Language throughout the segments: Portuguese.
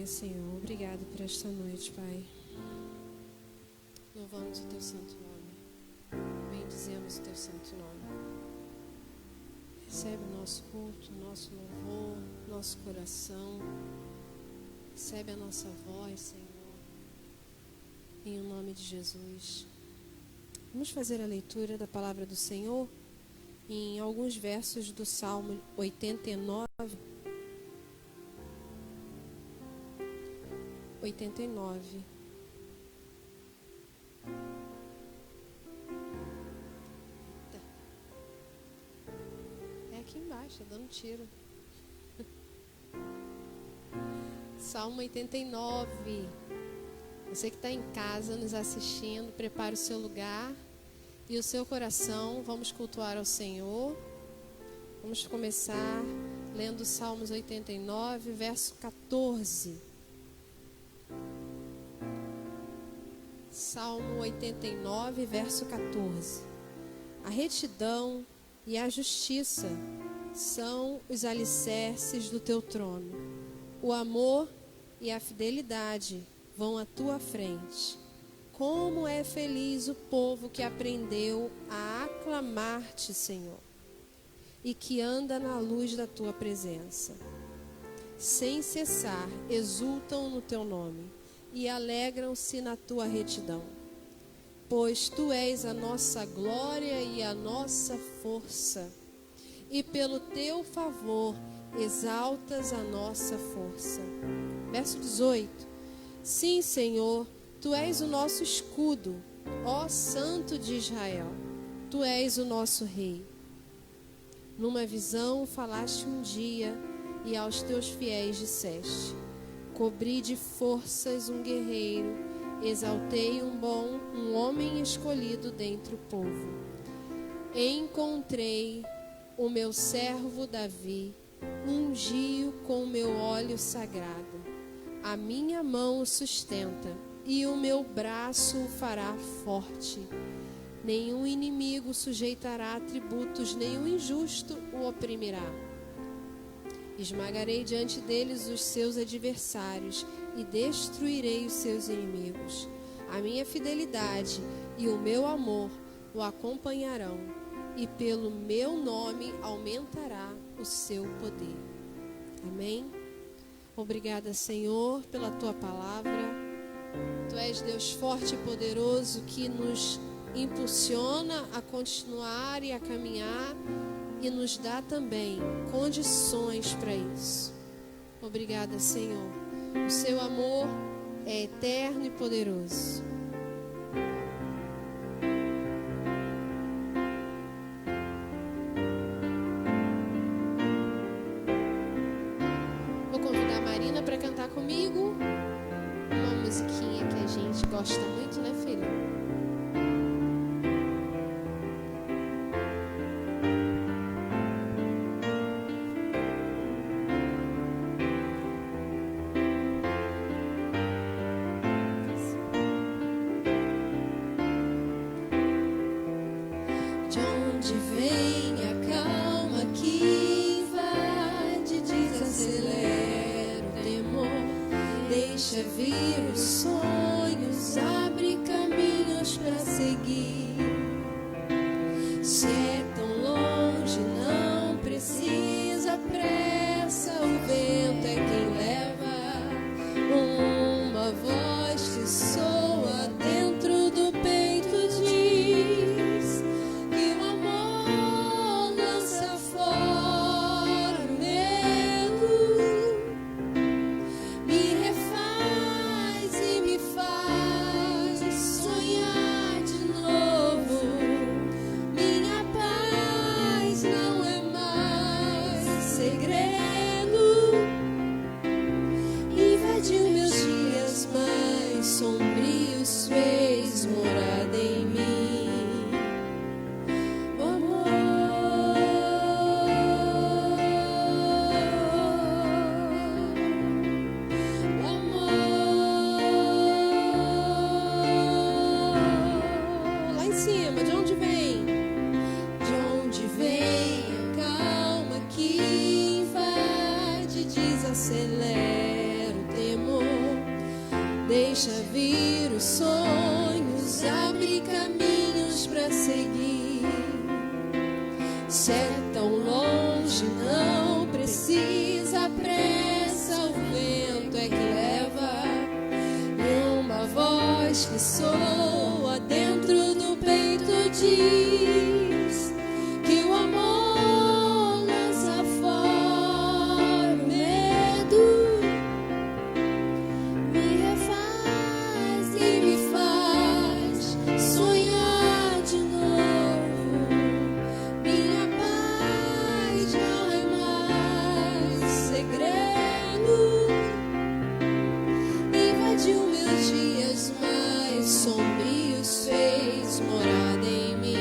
Senhor. Obrigado por esta noite, Pai. Louvamos o Teu santo nome. Bendizemos o Teu santo nome. Recebe o nosso culto, o nosso louvor, nosso coração. Recebe a nossa voz, Senhor. Em nome de Jesus. Vamos fazer a leitura da palavra do Senhor em alguns versos do Salmo 89. 89. É aqui embaixo, tá dando tiro. Salmo 89. Você que está em casa nos assistindo, prepare o seu lugar e o seu coração. Vamos cultuar ao Senhor. Vamos começar lendo Salmos 89, verso 14. Salmo 89, verso 14. A retidão e a justiça são os alicerces do teu trono. O amor e a fidelidade vão à tua frente. Como é feliz o povo que aprendeu a aclamar-te, Senhor, e que anda na luz da tua presença. Sem cessar, exultam no teu nome e alegram-se na tua retidão. Pois tu és a nossa glória e a nossa força, e pelo teu favor exaltas a nossa força. Verso 18. Sim, Senhor, tu és o nosso escudo, ó Santo de Israel, tu és o nosso Rei. Numa visão falaste um dia e aos teus fiéis disseste: cobri de forças um guerreiro, exaltei um homem escolhido dentre o povo. Encontrei o meu servo Davi, ungi-o com o meu óleo sagrado. A minha mão o sustenta e o meu braço o fará forte. Nenhum inimigo sujeitará a tributos, nenhum injusto o oprimirá. Esmagarei diante deles os seus adversários e destruirei os seus inimigos. A minha fidelidade e o meu amor o acompanharão, e pelo meu nome aumentará o seu poder. Amém? Obrigada, Senhor, pela tua palavra. Tu és Deus forte e poderoso que nos impulsiona a continuar e a caminhar e nos dá também condições para isso. Obrigada, Senhor. O seu amor é eterno e poderoso. Vou convidar a Marina para cantar comigo uma musiquinha que a gente gosta muito, né, filha? Vir os sonhos, abre caminhos para seguir. Se é tão longe, não precisa pressa. O vento é quem leva. Uma voz que soa dentro do peito diz que o amor lança fora o medo. Sombrios fez morada em mim. O amor, o amor. Lá em cima, de onde vem? De onde vem a calma que invade, desacelera o temor. Deixa vir os sonhos, abre caminhos para seguir. Se é tão longe, não precisa pressa, o vento é que leva. E uma voz que soa dentro do peito diz que o amor lança fora o medo, me refaz e me faz sonhar de novo. Minha paz não é mais segredo, invadiu meus dias mais sombrios, fez morada em mim.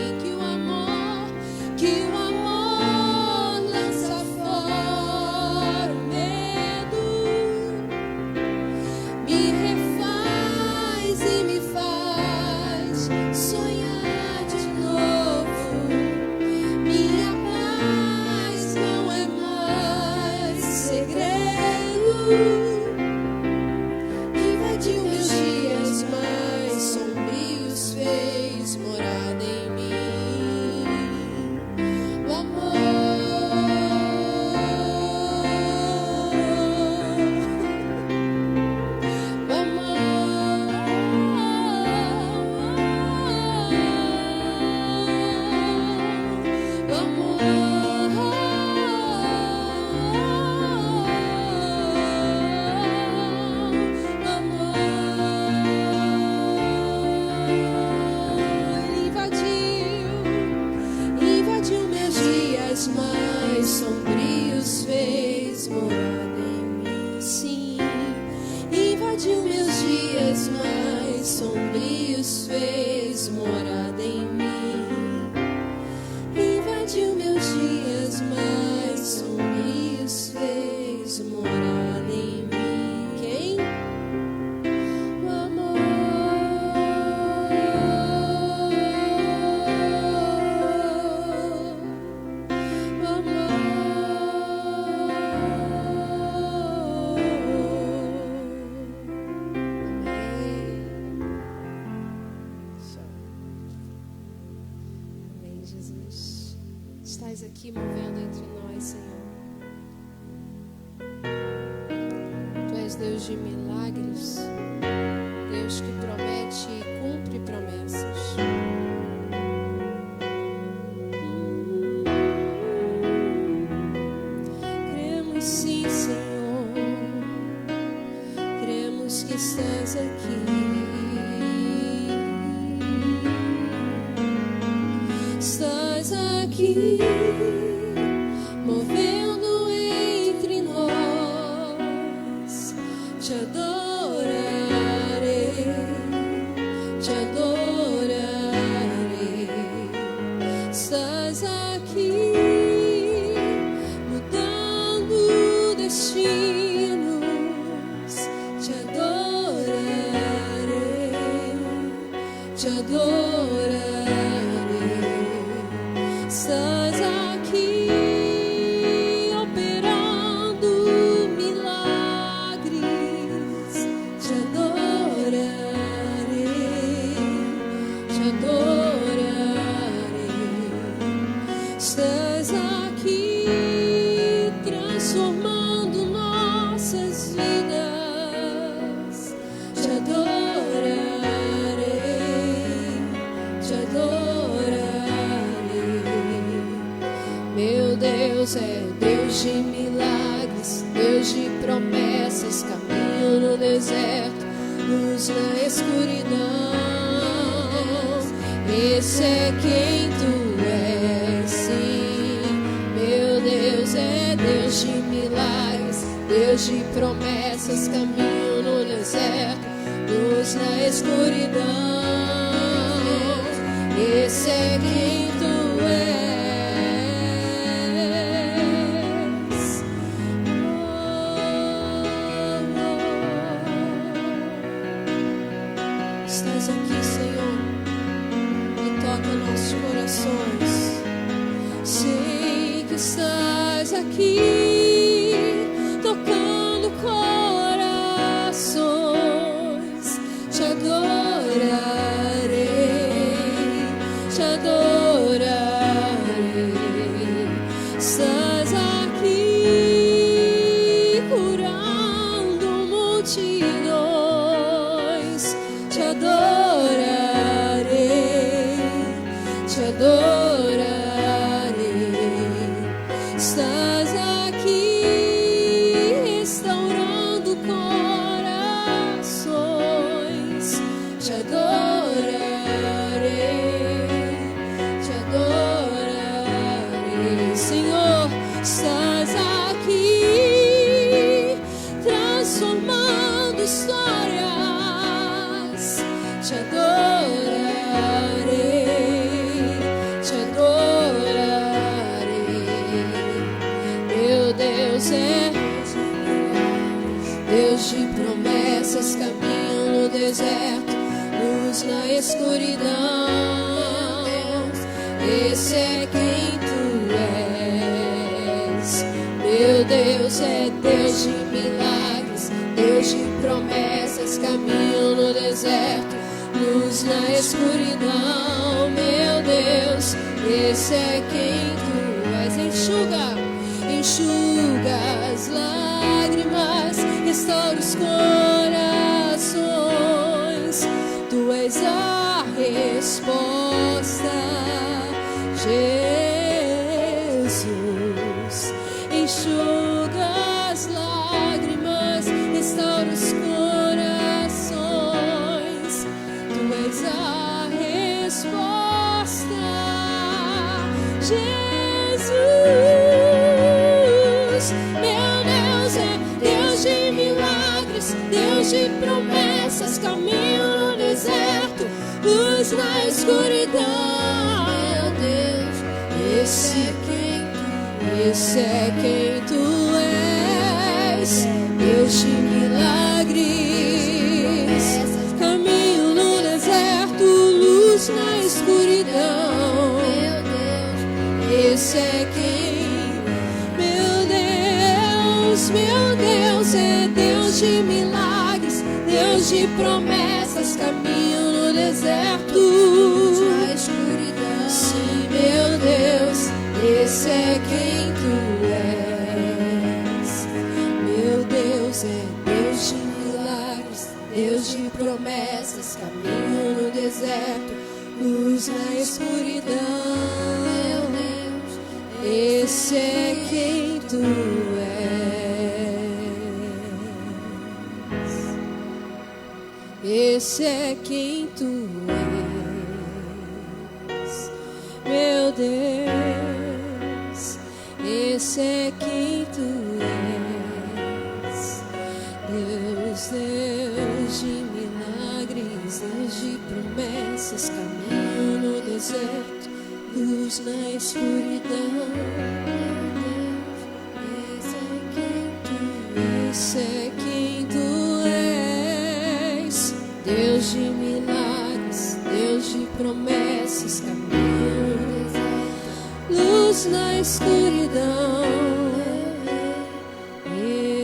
Que o amor lança fora o medo, me refaz e me faz sonhar de novo. Minha paz não é mais segredo, invadiu meus dias mais sombrios, fez morada em mim. O amor, o amor, o invadiu meus dias mais sombrios, fez morada em mim. Sim, invadiu meus dias mais sombrios, fez morada em mim. Invadiu meus dias mais sombrios, fez morada em mim. Quem? O amor, o Amém, Jesus. Estás aqui movendo entre nós, Senhor. Tu és Deus de milagres, Deus que promete e cumpre promessas. Cremos sim, Senhor, cremos que estás aqui. Estás aqui, movendo entre nós. Te adorarei, te adorarei. Estás aqui, mudando destinos. Te adorarei, te adorarei. Estás aqui operando milagres. Te adorarei, te adorarei. Estás aqui transformando nossas vidas. Te adorarei, te adorarei. Meu Deus é Deus de milagres, Deus de promessas, caminho no deserto, luz na escuridão. Esse é quem tu és, sim. Meu Deus é Deus de milagres, Deus de promessas, caminho no deserto, luz na escuridão. Esse é quem tu és. Estás aqui, Senhor, e toca nossos corações. Sei que estás aqui, tocando corações. Deus de promessas, caminho no deserto, luz na escuridão. Esse é quem tu és. Meu Deus é Deus de milagres, Deus de promessas, caminho no deserto, luz na escuridão. Meu Deus, esse é quem tu és. Enxuga as lágrimas, restaura os corações. Tu és a resposta, Jesus. Enxuga as lágrimas, restaura os corações. Tu és a resposta, Jesus. Meu Deus é Deus de milagres, Deus de promessas, caminho no deserto, luz na escuridão. Meu Deus, esse é quem tu és. Deus de milagres, caminho no deserto, luz na escuridão. Meu Deus, esse é quem. Meu Deus é Deus de milagres, Deus de promessas, caminho no deserto, luz na escuridão. Sim, meu Deus, esse é quem tu és. Meu Deus é Deus de milagres, Deus de promessas, caminho no deserto, luz na escuridão. Meu Deus, esse é quem tu és. Esse é quem tu és, meu Deus. Esse é quem tu és, Deus, Deus de milagres, Deus de promessas, caminho no deserto, luz na escuridão. Esse é quem tu és, esse é quem tu és. Deus de milagres, Deus de promessas, caminho no deserto, luz na escuridão.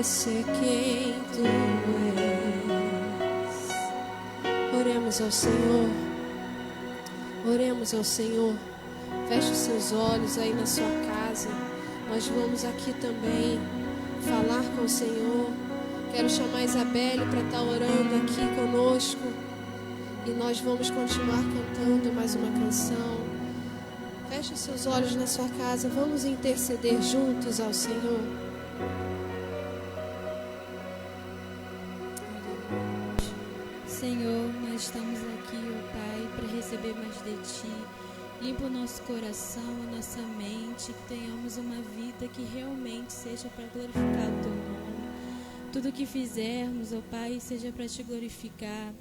Esse é quem tu és. Oremos ao Senhor. Oremos ao Senhor. Feche os seus olhos aí na sua casa. Nós vamos aqui também falar com o Senhor. Quero chamar a Isabelle para estar orando aqui conosco. E nós vamos continuar cantando mais uma canção. Feche os seus olhos na sua casa. Vamos interceder juntos ao Senhor. Senhor, nós estamos aqui, ó Pai, para receber mais de Ti. Limpa o nosso coração, a nossa mente, que tenhamos uma vida que realmente seja para glorificar o Teu nome. Tudo que fizermos, ó Pai, seja para Te glorificar.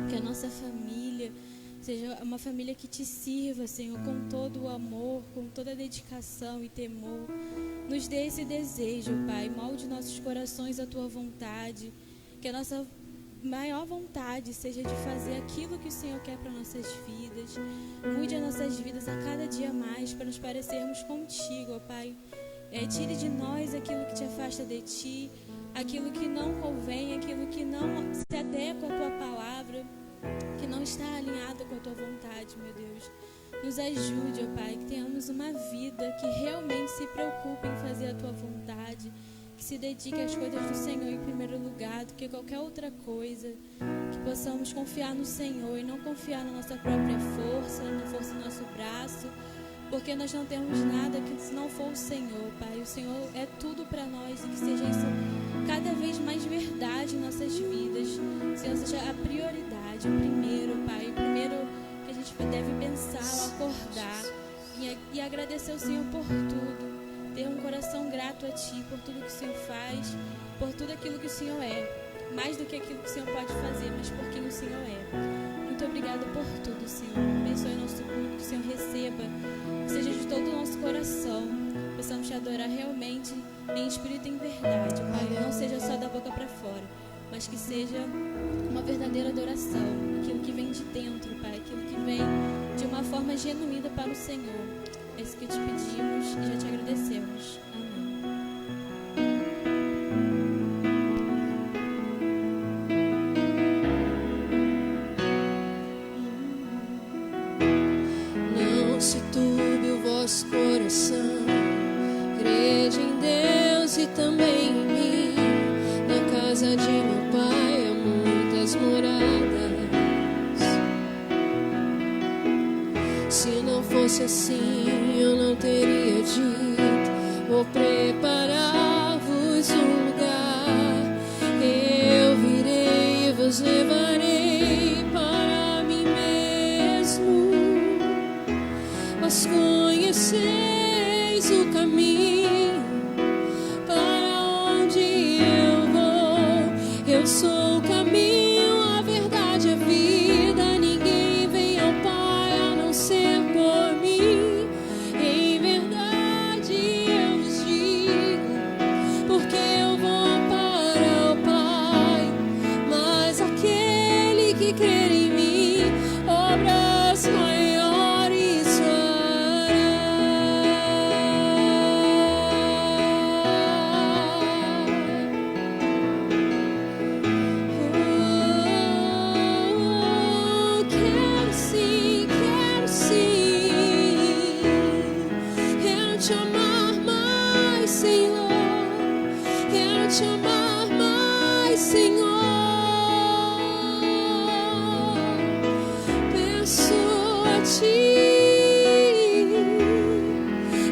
Que a nossa família seja uma família que Te sirva, Senhor, com todo o amor, com toda a dedicação e temor. Nos dê esse desejo, Pai. Molde nossos corações à Tua vontade. Que a nossa maior vontade seja de fazer aquilo que o Senhor quer para nossas vidas. Mude as nossas vidas a cada dia mais para nos parecermos contigo, ó Pai. Tire de nós aquilo que te afasta de Ti, aquilo que não convém, aquilo que não se adequa à Tua palavra, que não está alinhado com a Tua vontade, meu Deus. Nos ajude, ó Pai, que tenhamos uma vida que realmente se preocupe em fazer a Tua vontade, que se dedique às coisas do Senhor em primeiro lugar do que qualquer outra coisa, que possamos confiar no Senhor e não confiar na nossa própria força, na força do nosso braço, porque nós não temos nada que se não for o Senhor, Pai. O Senhor é tudo para nós e que seja isso cada vez mais verdade em nossas vidas. O Senhor seja a prioridade, o primeiro, Pai. O primeiro que a gente deve pensar ao acordar e agradecer ao Senhor por tudo. Ter um coração grato a Ti por tudo que o Senhor faz, por tudo aquilo que o Senhor é. Mais do que aquilo que o Senhor pode fazer, mas por quem o Senhor é. Muito obrigada por tudo, Senhor. Abençoe o nosso culto, que o Senhor receba, que seja de todo o nosso coração. possamos te adorar realmente em espírito e em verdade, Pai. Não seja só da boca para fora, mas que seja uma verdadeira adoração, aquilo que vem de dentro, Pai, aquilo que vem de uma forma genuína para o Senhor. É isso que te pedimos e já te agradecemos. Amém. Não se turbe o vosso coração, crede em Deus e também em mim. Na casa de meu Pai há muitas moradas. Se não fosse assim, eu não teria dito: vou preparar-vos um lugar. Eu virei e vos levarei para mim mesmo. Vós conheceis o caminho para onde eu vou. Eu sou o caminho, a verdade e a vida. Ninguém vem ao Pai a não ser por mim. Em verdade eu vos digo, porque eu vou para o Pai. Mas aquele que crer em mim, obras maiores fará. Quero sim, quero te amar mais, Senhor. Quero te amar mais, Senhor. Peço a ti.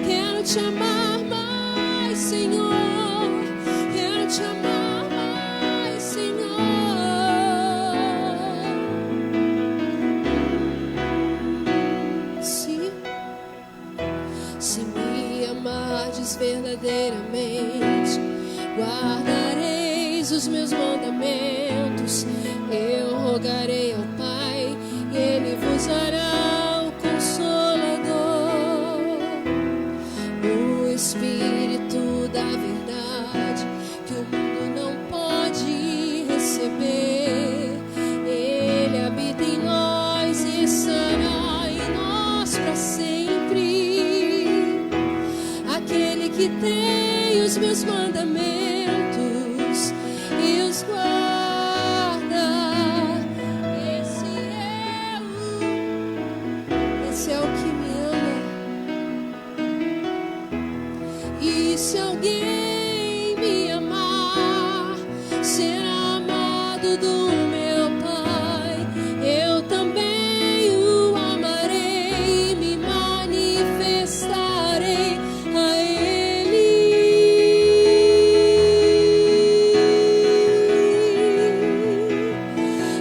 Quero te amar mais, Senhor. Quero te amar mais, Senhor. Se me amardes verdadeiramente, guardareis os meus mandamentos. Eu rogarei ao Pai e Ele vos dará o Consolador, o Espírito da verdade, que o mundo não pode receber. Ele habita em nós e estará em nós para sempre. Aquele que tem os meus mandamentos e os guarda, esse é o que me ama. E se alguém me amar, será amado do meu Pai. Eu também o amarei e me manifestarei a Ele.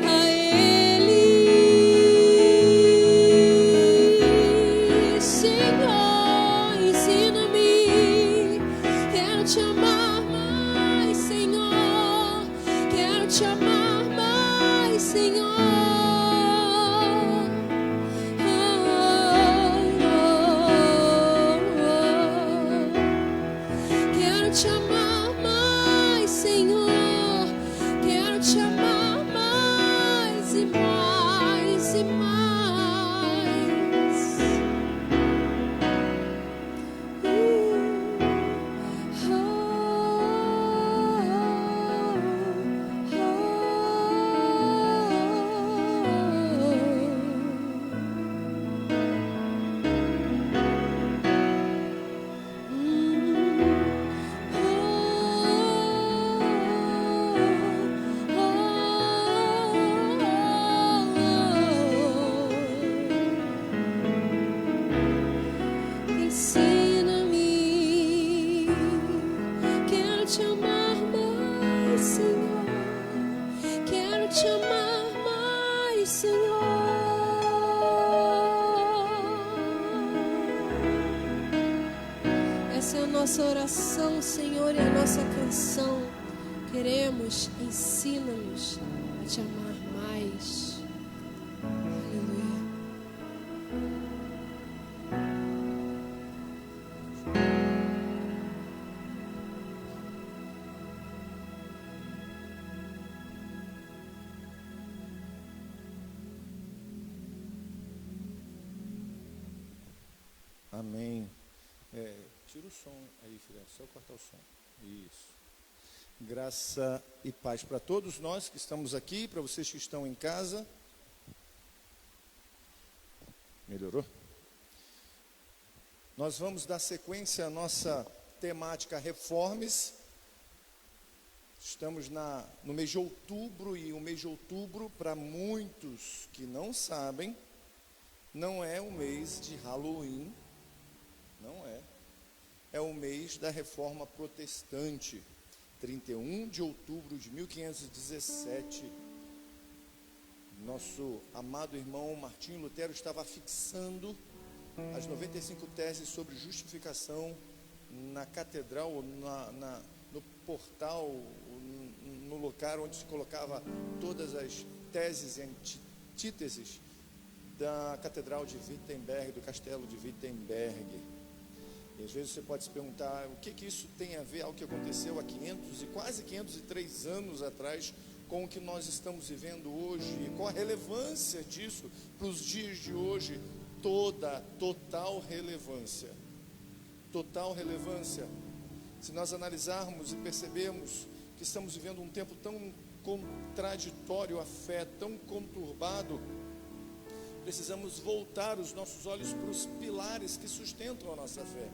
A Ele. Senhor, ensina-me. Quero te amar mais, Senhor. Quero te amar mais, Senhor. Quero te amar mais, Senhor. Quero te amar mais e mais e mais. Ensina-me. Quero te amar mais, Senhor. Quero te amar mais, Senhor. Essa é a nossa oração, Senhor, e a nossa canção. Queremos, ensina-nos a te amar mais. Aleluia. Amém. Tira o som aí, filha, só cortar o som. Isso. Graça e paz para todos nós que estamos aqui, para vocês que estão em casa. Melhorou? Nós vamos dar sequência à nossa temática Reformes. Estamos no mês de outubro, e o mês de outubro, para muitos que não sabem, não é o mês de Halloween, não é. É o mês da Reforma Protestante, 31 de outubro de 1517. Nosso amado irmão Martinho Lutero estava fixando as 95 teses sobre justificação na catedral, no portal, no lugar onde se colocava todas as teses e antíteses da catedral de Wittenberg, do castelo de Wittenberg. E às vezes você pode se perguntar o que isso tem a ver ao que aconteceu há 500 e quase 503 anos atrás com o que nós estamos vivendo hoje, e qual a relevância disso para os dias de hoje. Total relevância. Total relevância. Se nós analisarmos e percebermos que estamos vivendo um tempo tão contraditório à fé, tão conturbado, precisamos voltar os nossos olhos para os pilares que sustentam a nossa fé,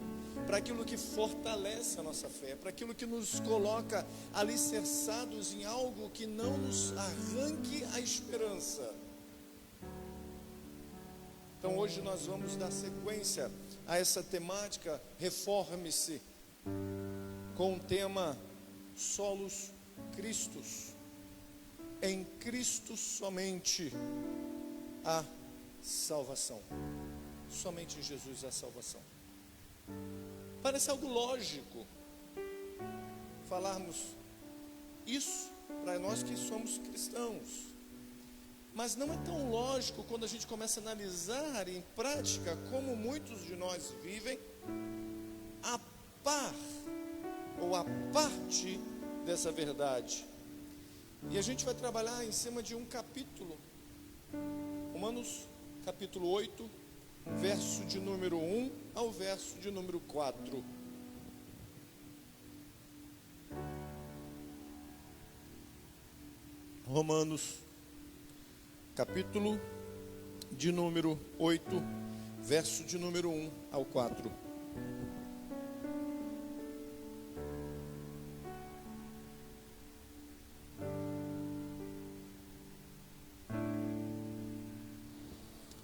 para aquilo que fortalece a nossa fé, para aquilo que nos coloca alicerçados em algo que não nos arranque a esperança. Então hoje nós vamos dar sequência a essa temática Reforme-se, com o tema Solus Christus. Em Cristo somente há salvação. Somente em Jesus há salvação. Parece algo lógico falarmos isso para nós que somos cristãos, mas não é tão lógico quando a gente começa a analisar em prática como muitos de nós vivem a par ou a parte dessa verdade. E a gente vai trabalhar em cima de um capítulo, Romanos capítulo 8, verso de número 1 ao verso de número 4. Romanos capítulo de número 8, verso de número 1 ao 4.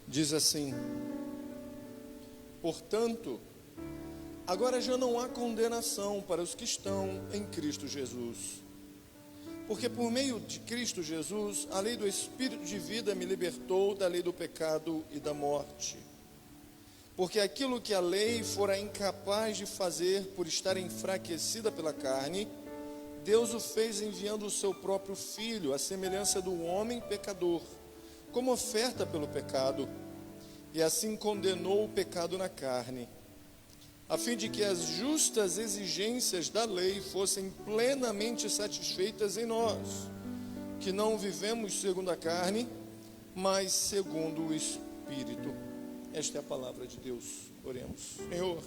Diz assim: portanto, agora já não há condenação para os que estão em Cristo Jesus. Porque por meio de Cristo Jesus, a lei do Espírito de vida me libertou da lei do pecado e da morte. Porque aquilo que a lei fora incapaz de fazer por estar enfraquecida pela carne, Deus o fez enviando o seu próprio Filho, à semelhança do homem pecador, como oferta pelo pecado, e assim condenou o pecado na carne, a fim de que as justas exigências da lei fossem plenamente satisfeitas em nós, que não vivemos segundo a carne, mas segundo o Espírito. Esta é a palavra de Deus. Oremos. Senhor,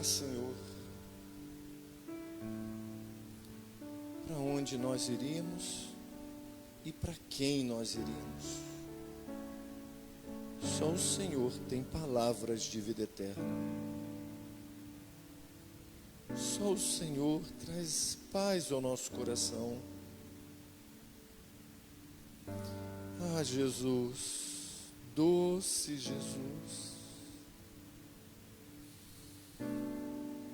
Senhor, para onde nós iríamos e para quem nós iríamos? Só o Senhor tem palavras de vida eterna. Só o Senhor traz paz ao nosso coração. Jesus, doce Jesus,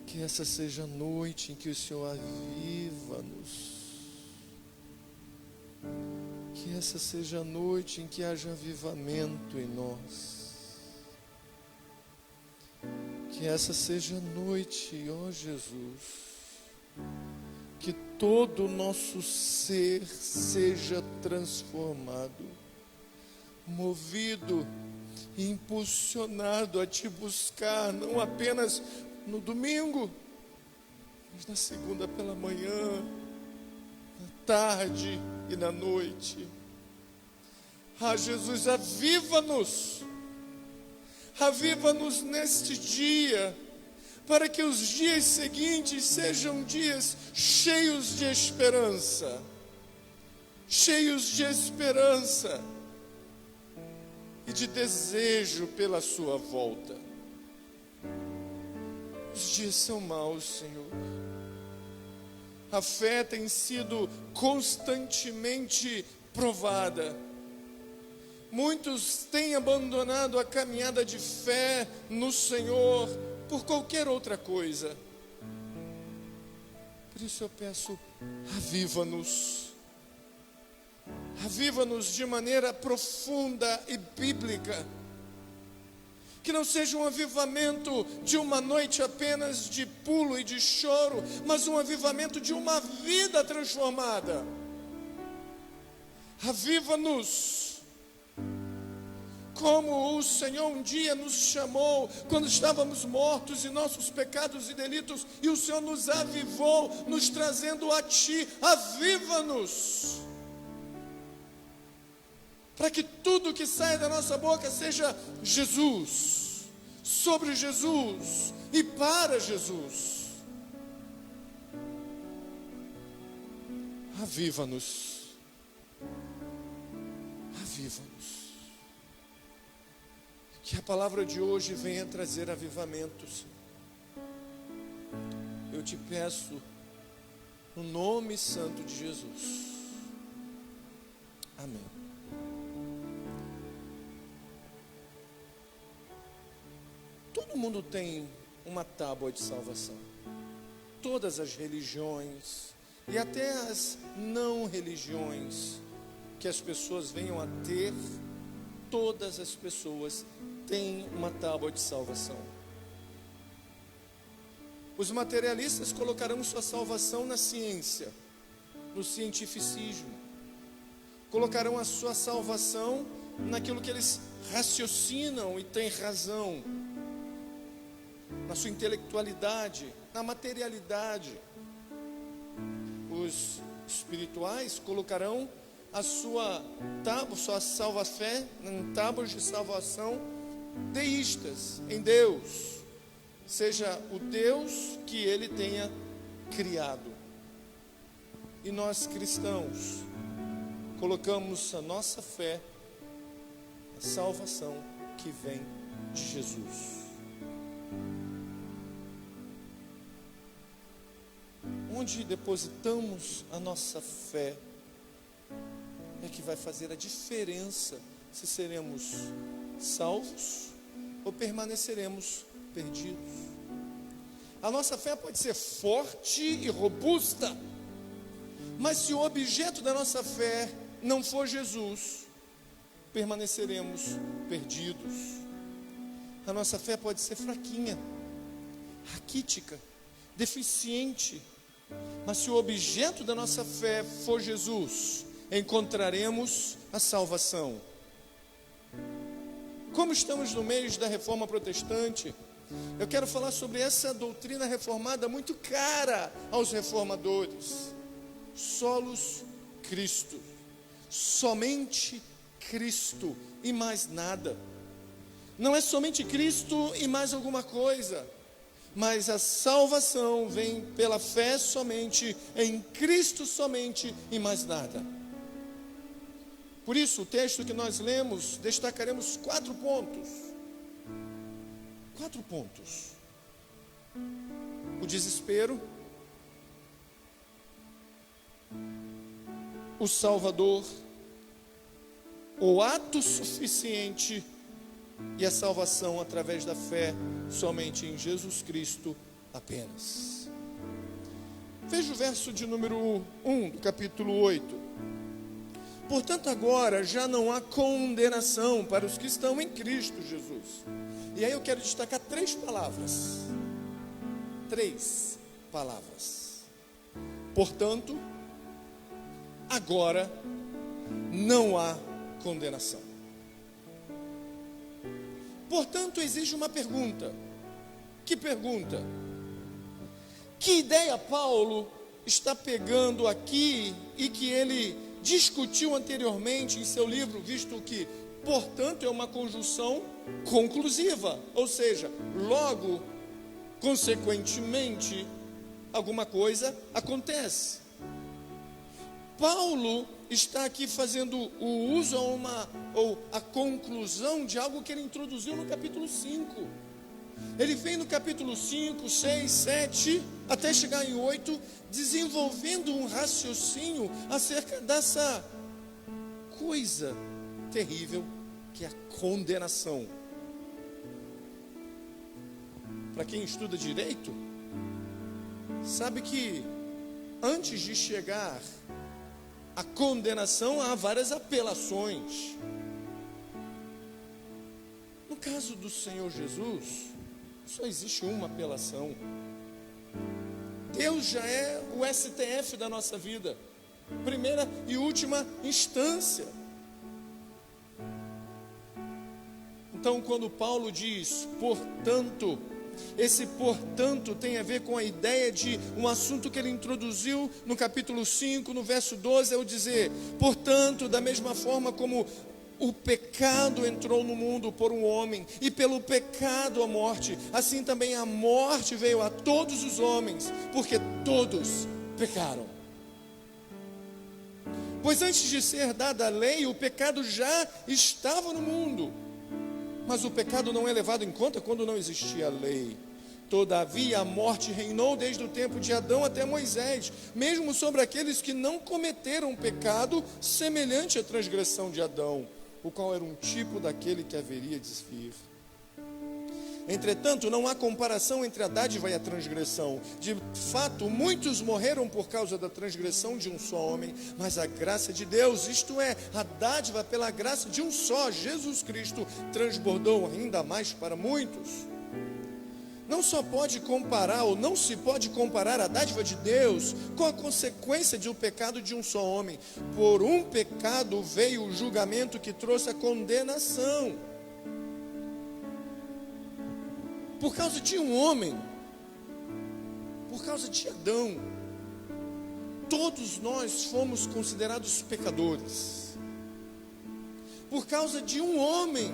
que essa seja a noite em que o Senhor aviva-nos. Que essa seja a noite em que haja avivamento em nós. Que essa seja a noite, ó Jesus, que todo o nosso ser seja transformado, movido e impulsionado a te buscar, não apenas no domingo, mas na segunda pela manhã, na tarde e na noite. Jesus, aviva-nos, aviva-nos neste dia, para que os dias seguintes sejam dias cheios de esperança. Cheios de esperança e de desejo pela sua volta. Os dias são maus, Senhor. A fé tem sido constantemente provada. Muitos têm abandonado a caminhada de fé no Senhor por qualquer outra coisa. Por isso eu peço, aviva-nos. Aviva-nos de maneira profunda e bíblica. Que não seja um avivamento de uma noite apenas de pulo e de choro, mas um avivamento de uma vida transformada. Aviva-nos, como o Senhor um dia nos chamou, quando estávamos mortos em nossos pecados e delitos, e o Senhor nos avivou, nos trazendo a Ti. Aviva-nos, para que tudo que saia da nossa boca seja Jesus, sobre Jesus e para Jesus. Aviva-nos, aviva-nos. Que a palavra de hoje venha trazer avivamentos. Eu te peço, no nome santo de Jesus. Amém. Todo mundo tem uma tábua de salvação. Todas as religiões e até as não religiões que as pessoas venham a ter, todas as pessoas têm uma tábua de salvação. Os materialistas colocarão sua salvação na ciência, no cientificismo. Colocarão a sua salvação naquilo que eles raciocinam e têm razão, na sua intelectualidade, na materialidade. Os espirituais colocarão a sua tábua, sua salva-fé em tábuas de salvação deístas, em Deus, seja o Deus que ele tenha criado. E nós cristãos colocamos a nossa fé na salvação que vem de Jesus. Onde depositamos a nossa fé é que vai fazer a diferença se seremos salvos ou permaneceremos perdidos. A nossa fé pode ser forte e robusta, mas se o objeto da nossa fé não for Jesus, permaneceremos perdidos. A nossa fé pode ser fraquinha, raquítica, deficiente, mas se o objeto da nossa fé for Jesus, encontraremos a salvação. Como estamos no mês da Reforma Protestante, eu quero falar sobre essa doutrina reformada muito cara aos reformadores. Solos Cristo, somente Cristo e mais nada. Não é somente Cristo e mais alguma coisa, mas a salvação vem pela fé somente, em Cristo somente e mais nada. Por isso, o texto que nós lemos, destacaremos 4 pontos. 4 pontos. O desespero, o Salvador, o ato suficiente e a salvação através da fé somente em Jesus Cristo apenas. Veja o verso de número 1 do capítulo 8. Portanto, agora já não há condenação para os que estão em Cristo Jesus. E aí eu quero destacar 3 palavras. 3 palavras. Portanto, agora não há condenação. Portanto, exige uma pergunta. Que pergunta? Que ideia Paulo está pegando aqui e que ele discutiu anteriormente em seu livro, visto que portanto, é uma conjunção conclusiva, ou seja, logo, consequentemente, alguma coisa acontece. Paulo está aqui fazendo o uso ou a conclusão de algo que ele introduziu no capítulo 5. Ele vem no capítulo 5, 6, 7, até chegar em 8, desenvolvendo um raciocínio acerca dessa coisa terrível que é a condenação. Para quem estuda direito, sabe que antes de chegar à condenação há várias apelações. No caso do Senhor Jesus, só existe uma apelação. Deus já é o STF da nossa vida, primeira e última instância. Então, quando Paulo diz, portanto, esse portanto tem a ver com a ideia de um assunto que ele introduziu no capítulo 5, no verso 12, ao dizer, portanto, da mesma forma como o pecado entrou no mundo por um homem, e pelo pecado a morte, assim também a morte veio a todos os homens, porque todos pecaram. Pois antes de ser dada a lei, o pecado já estava no mundo, mas o pecado não é levado em conta quando não existia a lei. Todavia a morte reinou desde o tempo de Adão até Moisés, mesmo sobre aqueles que não cometeram pecado semelhante à transgressão de Adão, o qual era um tipo daquele que haveria de vir. Entretanto, não há comparação entre a dádiva e a transgressão. De fato, muitos morreram por causa da transgressão de um só homem, mas a graça de Deus, isto é, a dádiva pela graça de um só, Jesus Cristo, transbordou ainda mais para muitos. Não só pode comparar, ou não se pode comparar a dádiva de Deus com a consequência de um pecado de um só homem. Por um pecado veio o julgamento que trouxe a condenação. Por causa de um homem, por causa de Adão, todos nós fomos considerados pecadores. Por causa de um homem,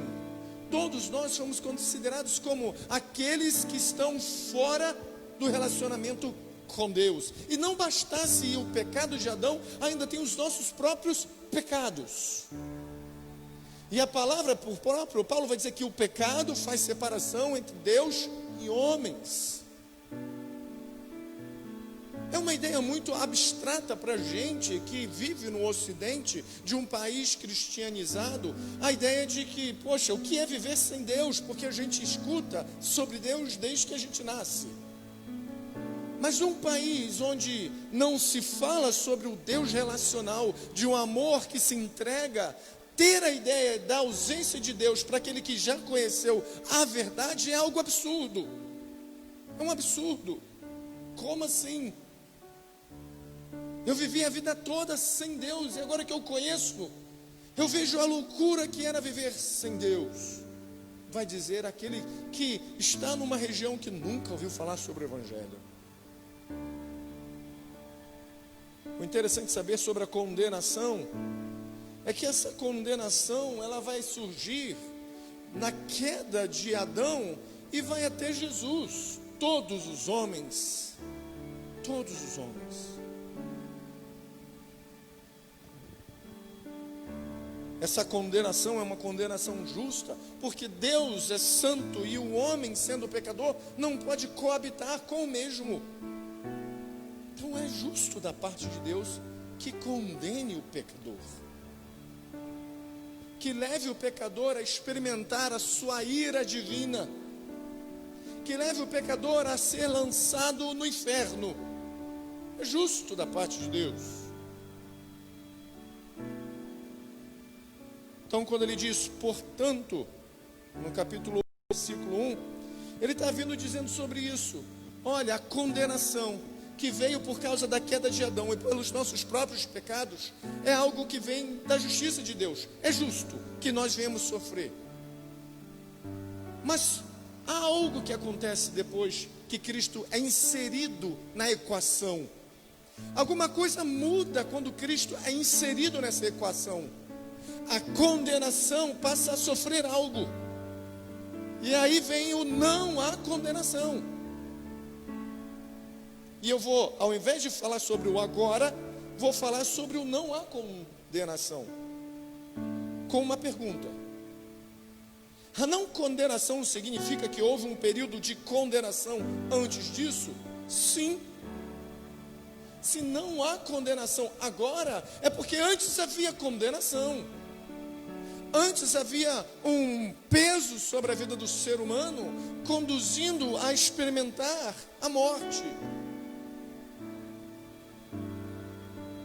todos nós fomos considerados como aqueles que estão fora do relacionamento com Deus. E não bastasse o pecado de Adão, ainda tem os nossos próprios pecados. E a palavra por próprio, Paulo vai dizer que o pecado faz separação entre Deus e homens. É uma ideia muito abstrata para a gente que vive no ocidente de um país cristianizado, a ideia de que, poxa, o que é viver sem Deus? Porque a gente escuta sobre Deus desde que a gente nasce. Mas num país onde não se fala sobre o Deus relacional, de um amor que se entrega, ter a ideia da ausência de Deus para aquele que já conheceu a verdade é algo absurdo. É um absurdo. Como assim? Eu vivi a vida toda sem Deus, e agora que eu conheço, eu vejo a loucura que era viver sem Deus. Vai dizer aquele que está numa região que nunca ouviu falar sobre o Evangelho. O interessante de saber sobre a condenação é que essa condenação, ela vai surgir na queda de Adão e vai até Jesus. Todos os homens. Essa condenação é uma condenação justa, porque Deus é santo e o homem, sendo pecador, não pode coabitar com o mesmo. Então é justo da parte de Deus que condene o pecador, que leve o pecador a experimentar a sua ira divina, que leve o pecador a ser lançado no inferno. É justo da parte de Deus. Então, quando ele diz, portanto, no capítulo 1, versículo 1, ele está vindo dizendo sobre isso. Olha, a condenação que veio por causa da queda de Adão e pelos nossos próprios pecados, é algo que vem da justiça de Deus. É justo que nós venhamos sofrer. Mas há algo que acontece depois que Cristo é inserido na equação. Alguma coisa muda quando Cristo é inserido nessa equação. a condenação passa a sofrer algo. E aí vem o não há condenação. E eu vou, ao invés de falar sobre o agora, vou falar sobre o não há condenação. Com uma pergunta. A não condenação significa que houve um período de condenação antes disso? Sim. Se não há condenação agora, é porque antes havia condenação. Antes havia um peso sobre a vida do ser humano, conduzindo a experimentar a morte.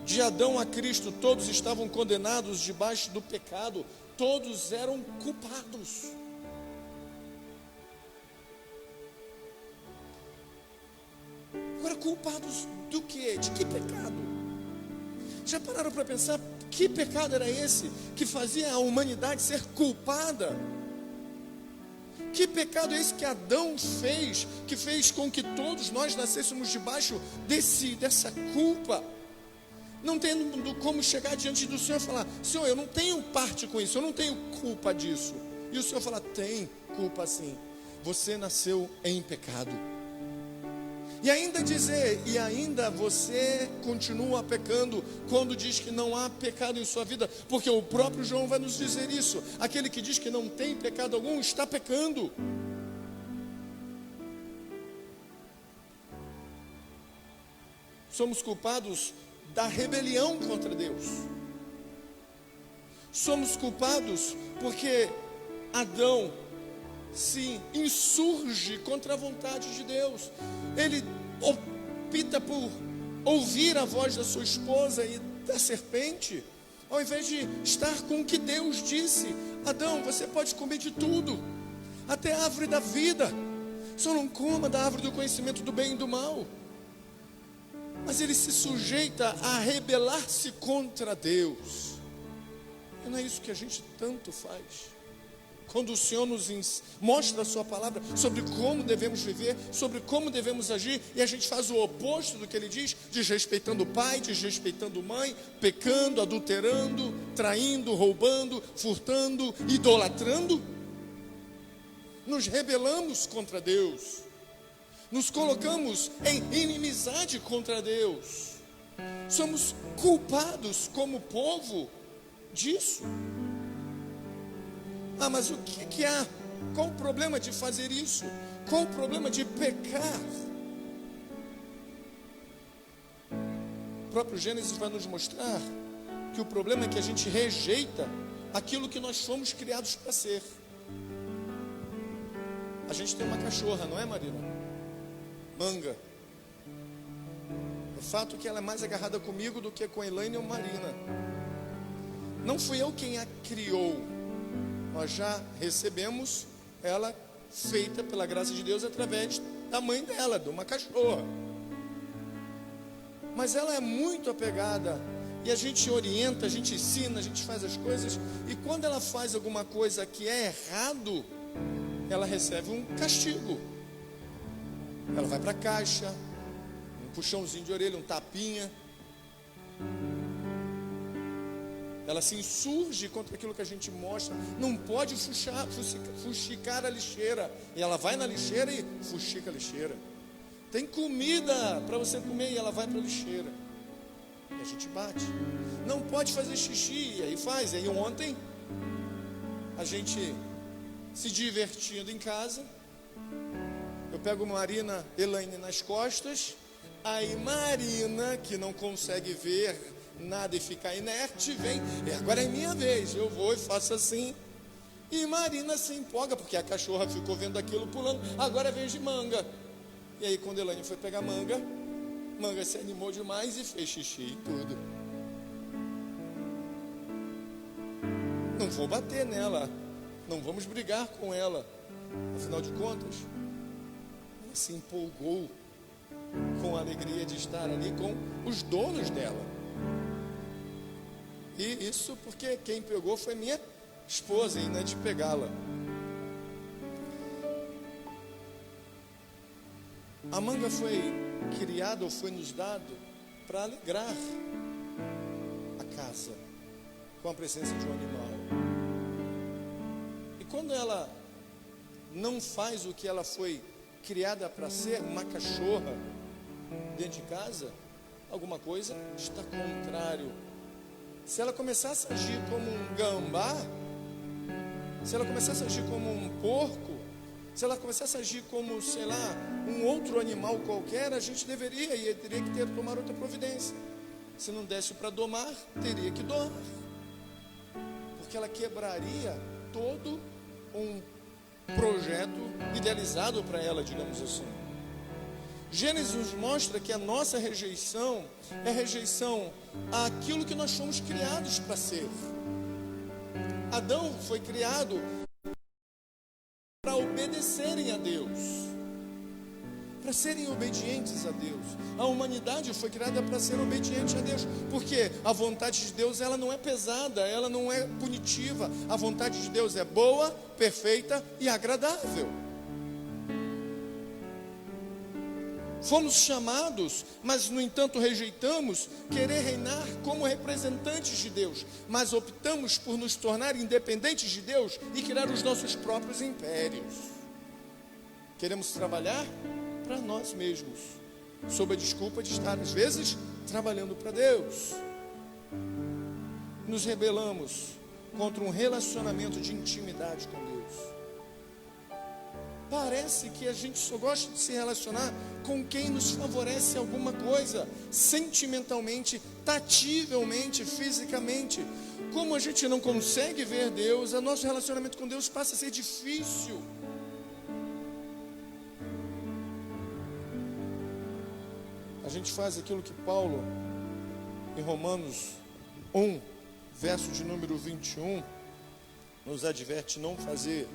De Adão a Cristo, todos estavam condenados debaixo do pecado, todos eram culpados. Agora, culpados do quê? De que pecado? Já pararam para pensar que pecado era esse que fazia a humanidade ser culpada? Que pecado é esse que Adão fez, que fez com que todos nós nascêssemos debaixo dessa culpa? Não tendo como chegar diante do Senhor e falar: Senhor, eu não tenho parte com isso, eu não tenho culpa disso. E o Senhor fala: tem culpa sim, você nasceu em pecado. E ainda dizer, e ainda você continua pecando, quando diz que não há pecado em sua vida, porque o próprio João vai nos dizer isso: aquele que diz que não tem pecado algum, está pecando. Somos culpados da rebelião contra Deus. Somos culpados porque Adão se insurge contra a vontade de Deus. Ele opta por ouvir a voz da sua esposa e da serpente, ao invés de estar com o que Deus disse: Adão, você pode comer de tudo, até a árvore da vida, só não coma da árvore do conhecimento do bem e do mal. Mas ele se sujeita a rebelar-se contra Deus. E não é isso que a gente tanto faz? Quando o Senhor nos mostra a sua palavra sobre como devemos viver, sobre como devemos agir, e a gente faz o oposto do que ele diz, desrespeitando o pai, desrespeitando a mãe, pecando, adulterando, traindo, roubando, furtando, idolatrando, nos rebelamos contra Deus, nos colocamos em inimizade contra Deus, somos culpados como povo disso. Ah, mas o que há? Qual o problema de fazer isso? Qual o problema de pecar? O próprio Gênesis vai nos mostrar que o problema é que a gente rejeita aquilo que nós fomos criados para ser. A gente tem uma cachorra, não é, Marina? Manga. O fato é que ela é mais agarrada comigo do que com a Elaine ou Marina. Não fui eu quem a criou. Nós já recebemos ela feita pela graça de Deus através da mãe dela, de uma cachorra. Mas ela é muito apegada, e a gente orienta, a gente ensina, a gente faz as coisas, e quando ela faz alguma coisa que é errado, ela recebe um castigo. Ela vai para a caixa, um puxãozinho de orelha, um tapinha. Ela se insurge contra aquilo que a gente mostra. Não pode fuxicar a lixeira. E ela vai na lixeira e fuxica a lixeira. Tem comida para você comer e ela vai para a lixeira. E a gente bate. Não pode fazer xixi, e aí faz. E aí ontem, a gente se divertindo em casa, eu pego Marina, Elaine nas costas. Aí Marina, que não consegue ver nada e ficar inerte, vem, e agora é minha vez, eu vou e faço assim, e Marina se empolga, porque a cachorra ficou vendo aquilo pulando, agora é vez de Manga. E aí quando Elaine foi pegar Manga se animou demais e fez xixi e tudo. Não vou bater nela, não vamos brigar com ela, afinal de contas, ela se empolgou com a alegria de estar ali com os donos dela. E isso porque quem pegou foi minha esposa, e não é de pegá-la. A Manga foi criada ou foi nos dado para alegrar a casa, com a presença de um animal. E quando ela não faz o que ela foi criada para ser, uma cachorra dentro de casa, alguma coisa está contrário. Se ela começasse a agir como um gambá, se ela começasse a agir como um porco, se ela começasse a agir como, sei lá, um outro animal qualquer, a gente deveria e teria que tomar outra providência. Se não desse para domar, teria que domar, porque ela quebraria todo um projeto idealizado para ela, digamos assim. Gênesis nos mostra que a nossa rejeição é rejeição àquilo que nós fomos criados para ser. Adão foi criado para obedecerem a Deus, para serem obedientes a Deus. A humanidade foi criada para ser obediente a Deus, porque a vontade de Deus, ela não é pesada, ela não é punitiva. A vontade de Deus é boa, perfeita e agradável. Fomos chamados, mas no entanto rejeitamos querer reinar como representantes de Deus, mas optamos por nos tornar independentes de Deus e criar os nossos próprios impérios. Queremos trabalhar para nós mesmos, sob a desculpa de estar às vezes trabalhando para Deus. Nos rebelamos contra um relacionamento de intimidade com Deus. Parece que a gente só gosta de se relacionar com quem nos favorece alguma coisa, sentimentalmente, tativelmente, fisicamente. Como a gente não consegue ver Deus, o nosso relacionamento com Deus passa a ser difícil. A gente faz aquilo que Paulo, em Romanos 1, verso de número 21, nos adverte não fazer.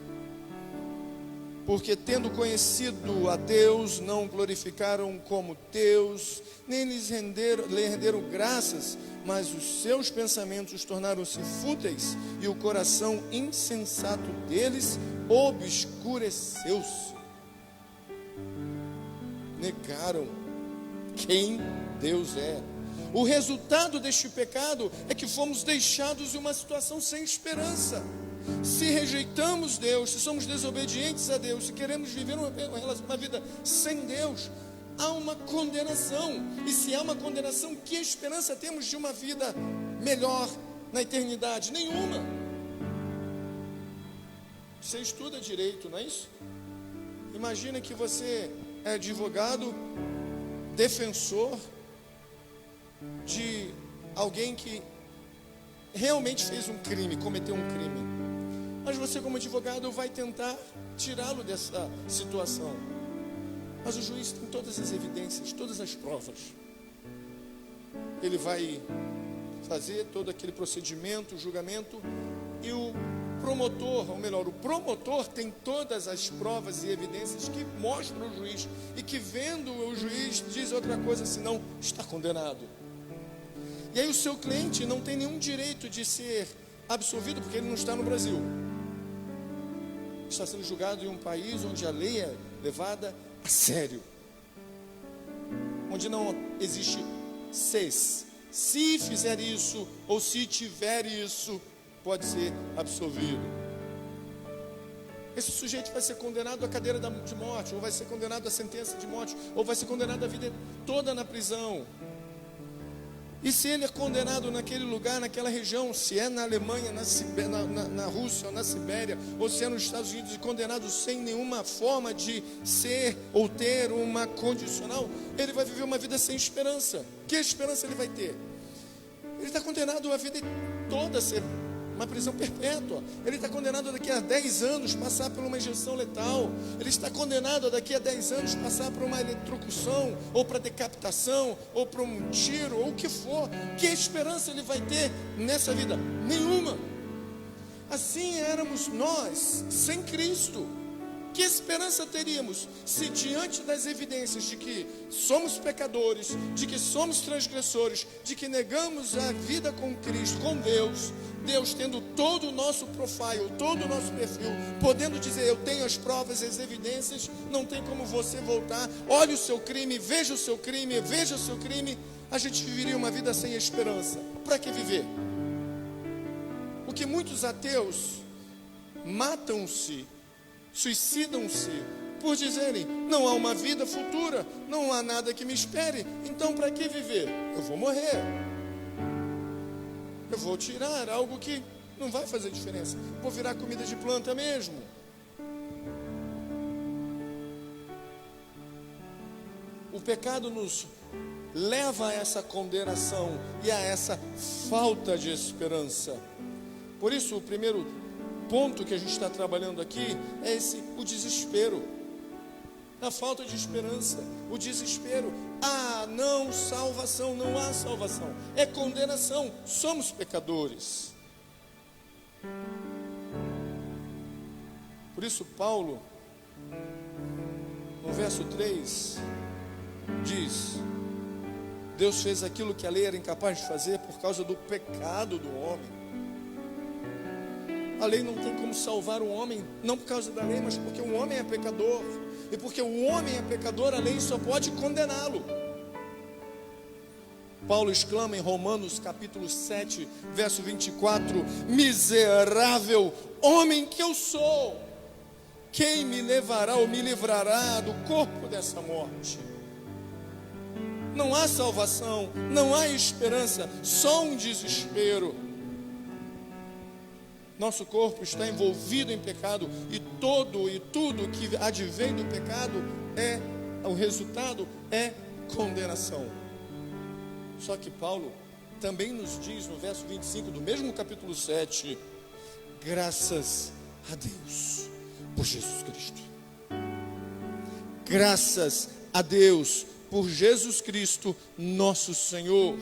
Porque tendo conhecido a Deus, não glorificaram como Deus, nem lhe renderam graças, mas os seus pensamentos tornaram-se fúteis, e o coração insensato deles obscureceu-se. Negaram quem Deus é. O resultado deste pecado é que fomos deixados em uma situação sem esperança. Se rejeitamos Deus, se somos desobedientes a Deus, se queremos viver uma vida sem Deus, há uma condenação. E se há uma condenação, que esperança temos de uma vida melhor na eternidade? Nenhuma. Você estuda direito, não é isso? Imagina que você é advogado, defensor de alguém que realmente fez um crime, cometeu um crime. Mas você, como advogado, vai tentar tirá-lo dessa situação. Mas o juiz tem todas as evidências, todas as provas. Ele vai fazer todo aquele procedimento, o julgamento, e o promotor, ou melhor, o promotor tem todas as provas e evidências que mostram o juiz, e que vendo o juiz diz outra coisa senão está condenado. E aí o seu cliente não tem nenhum direito de ser absolvido, porque ele não está no Brasil. Está sendo julgado em um país onde a lei é levada a sério, onde não existe se fizer isso, ou se tiver isso, pode ser absolvido. Esse sujeito vai ser condenado à cadeira de morte, ou vai ser condenado à sentença de morte, ou vai ser condenado a vida toda na prisão. E se ele é condenado naquele lugar, naquela região, se é na Alemanha, na Rússia ou na Sibéria, ou se é nos Estados Unidos, e condenado sem nenhuma forma de ser ou ter uma condicional, ele vai viver uma vida sem esperança. Que esperança ele vai ter? Ele está condenado a vida toda a ser uma prisão perpétua. Ele está condenado daqui a 10 anos passar por uma injeção letal. Ele está condenado daqui a 10 anos passar por uma eletrocução, ou para decapitação, ou para um tiro, ou o que for. Que esperança ele vai ter nessa vida? Nenhuma. Assim éramos nós, sem Cristo. Que esperança teríamos se diante das evidências de que somos pecadores, de que somos transgressores, de que negamos a vida com Cristo, com Deus, Deus tendo todo o nosso profile, todo o nosso perfil, podendo dizer, eu tenho as provas, as evidências, não tem como você voltar, olhe o seu crime, veja o seu crime, veja o seu crime, a gente viveria uma vida sem esperança. Para que viver? que muitos ateus matam-se, suicidam-se, por dizerem: não há uma vida futura, não há nada que me espere, então para que viver? Eu vou morrer, eu vou tirar algo que não vai fazer diferença, vou virar comida de planta mesmo. O pecado nos leva a essa condenação e a essa falta de esperança. Por isso, o primeiro ponto que a gente está trabalhando aqui é o desespero, a falta de esperança, o desespero. Não salvação, não há salvação, é condenação, somos pecadores. Por isso Paulo, no verso 3, diz: Deus fez aquilo que a lei era incapaz de fazer por causa do pecado do homem. A lei não tem como salvar o homem, não por causa da lei, mas porque o homem é pecador. E porque o homem é pecador, a lei só pode condená-lo. Paulo exclama em Romanos capítulo 7, verso 24: miserável homem que eu sou, quem me levará ou me livrará do corpo dessa morte? Não há salvação, não há esperança, só um desespero. Nosso corpo está envolvido em pecado, e tudo que advém do pecado o resultado é condenação. Só que Paulo também nos diz no verso 25 do mesmo capítulo 7: graças a Deus por Jesus Cristo. Graças a Deus por Jesus Cristo, nosso Senhor.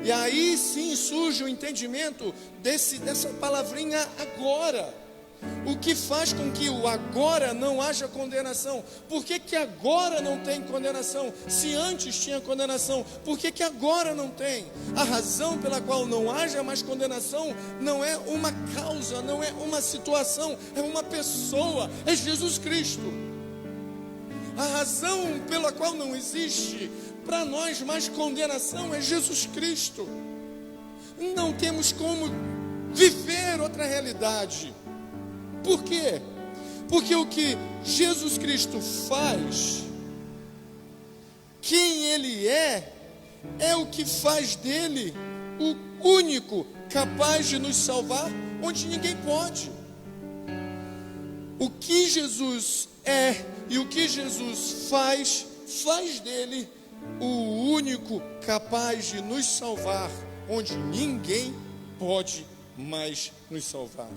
E aí sim surge o entendimento dessa palavrinha agora. O que faz com que o agora não haja condenação? Por que agora não tem condenação? Se antes tinha condenação, por que agora não tem? A razão pela qual não haja mais condenação não é uma causa, não é uma situação, é uma pessoa, é Jesus Cristo. A razão pela qual não existe para nós mais condenação é Jesus Cristo. Não temos como viver outra realidade. Por quê? Porque o que Jesus Cristo faz, quem Ele é o que faz dele o único capaz de nos salvar, onde ninguém pode. O que Jesus é e o que Jesus faz dele o único capaz de nos salvar, onde ninguém pode mais nos salvar.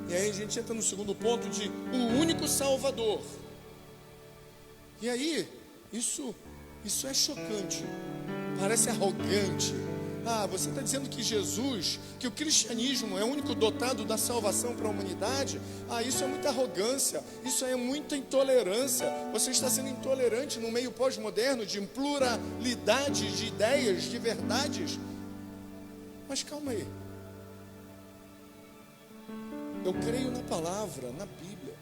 E aí a gente entra no segundo ponto de o único Salvador. E aí, isso é chocante, parece arrogante. Você está dizendo que Jesus, que o cristianismo é o único dotado da salvação para a humanidade? Isso é muita arrogância, isso é muita intolerância. Você está sendo intolerante no meio pós-moderno de pluralidade de ideias, de verdades. Mas calma aí. Eu creio na palavra, na Bíblia.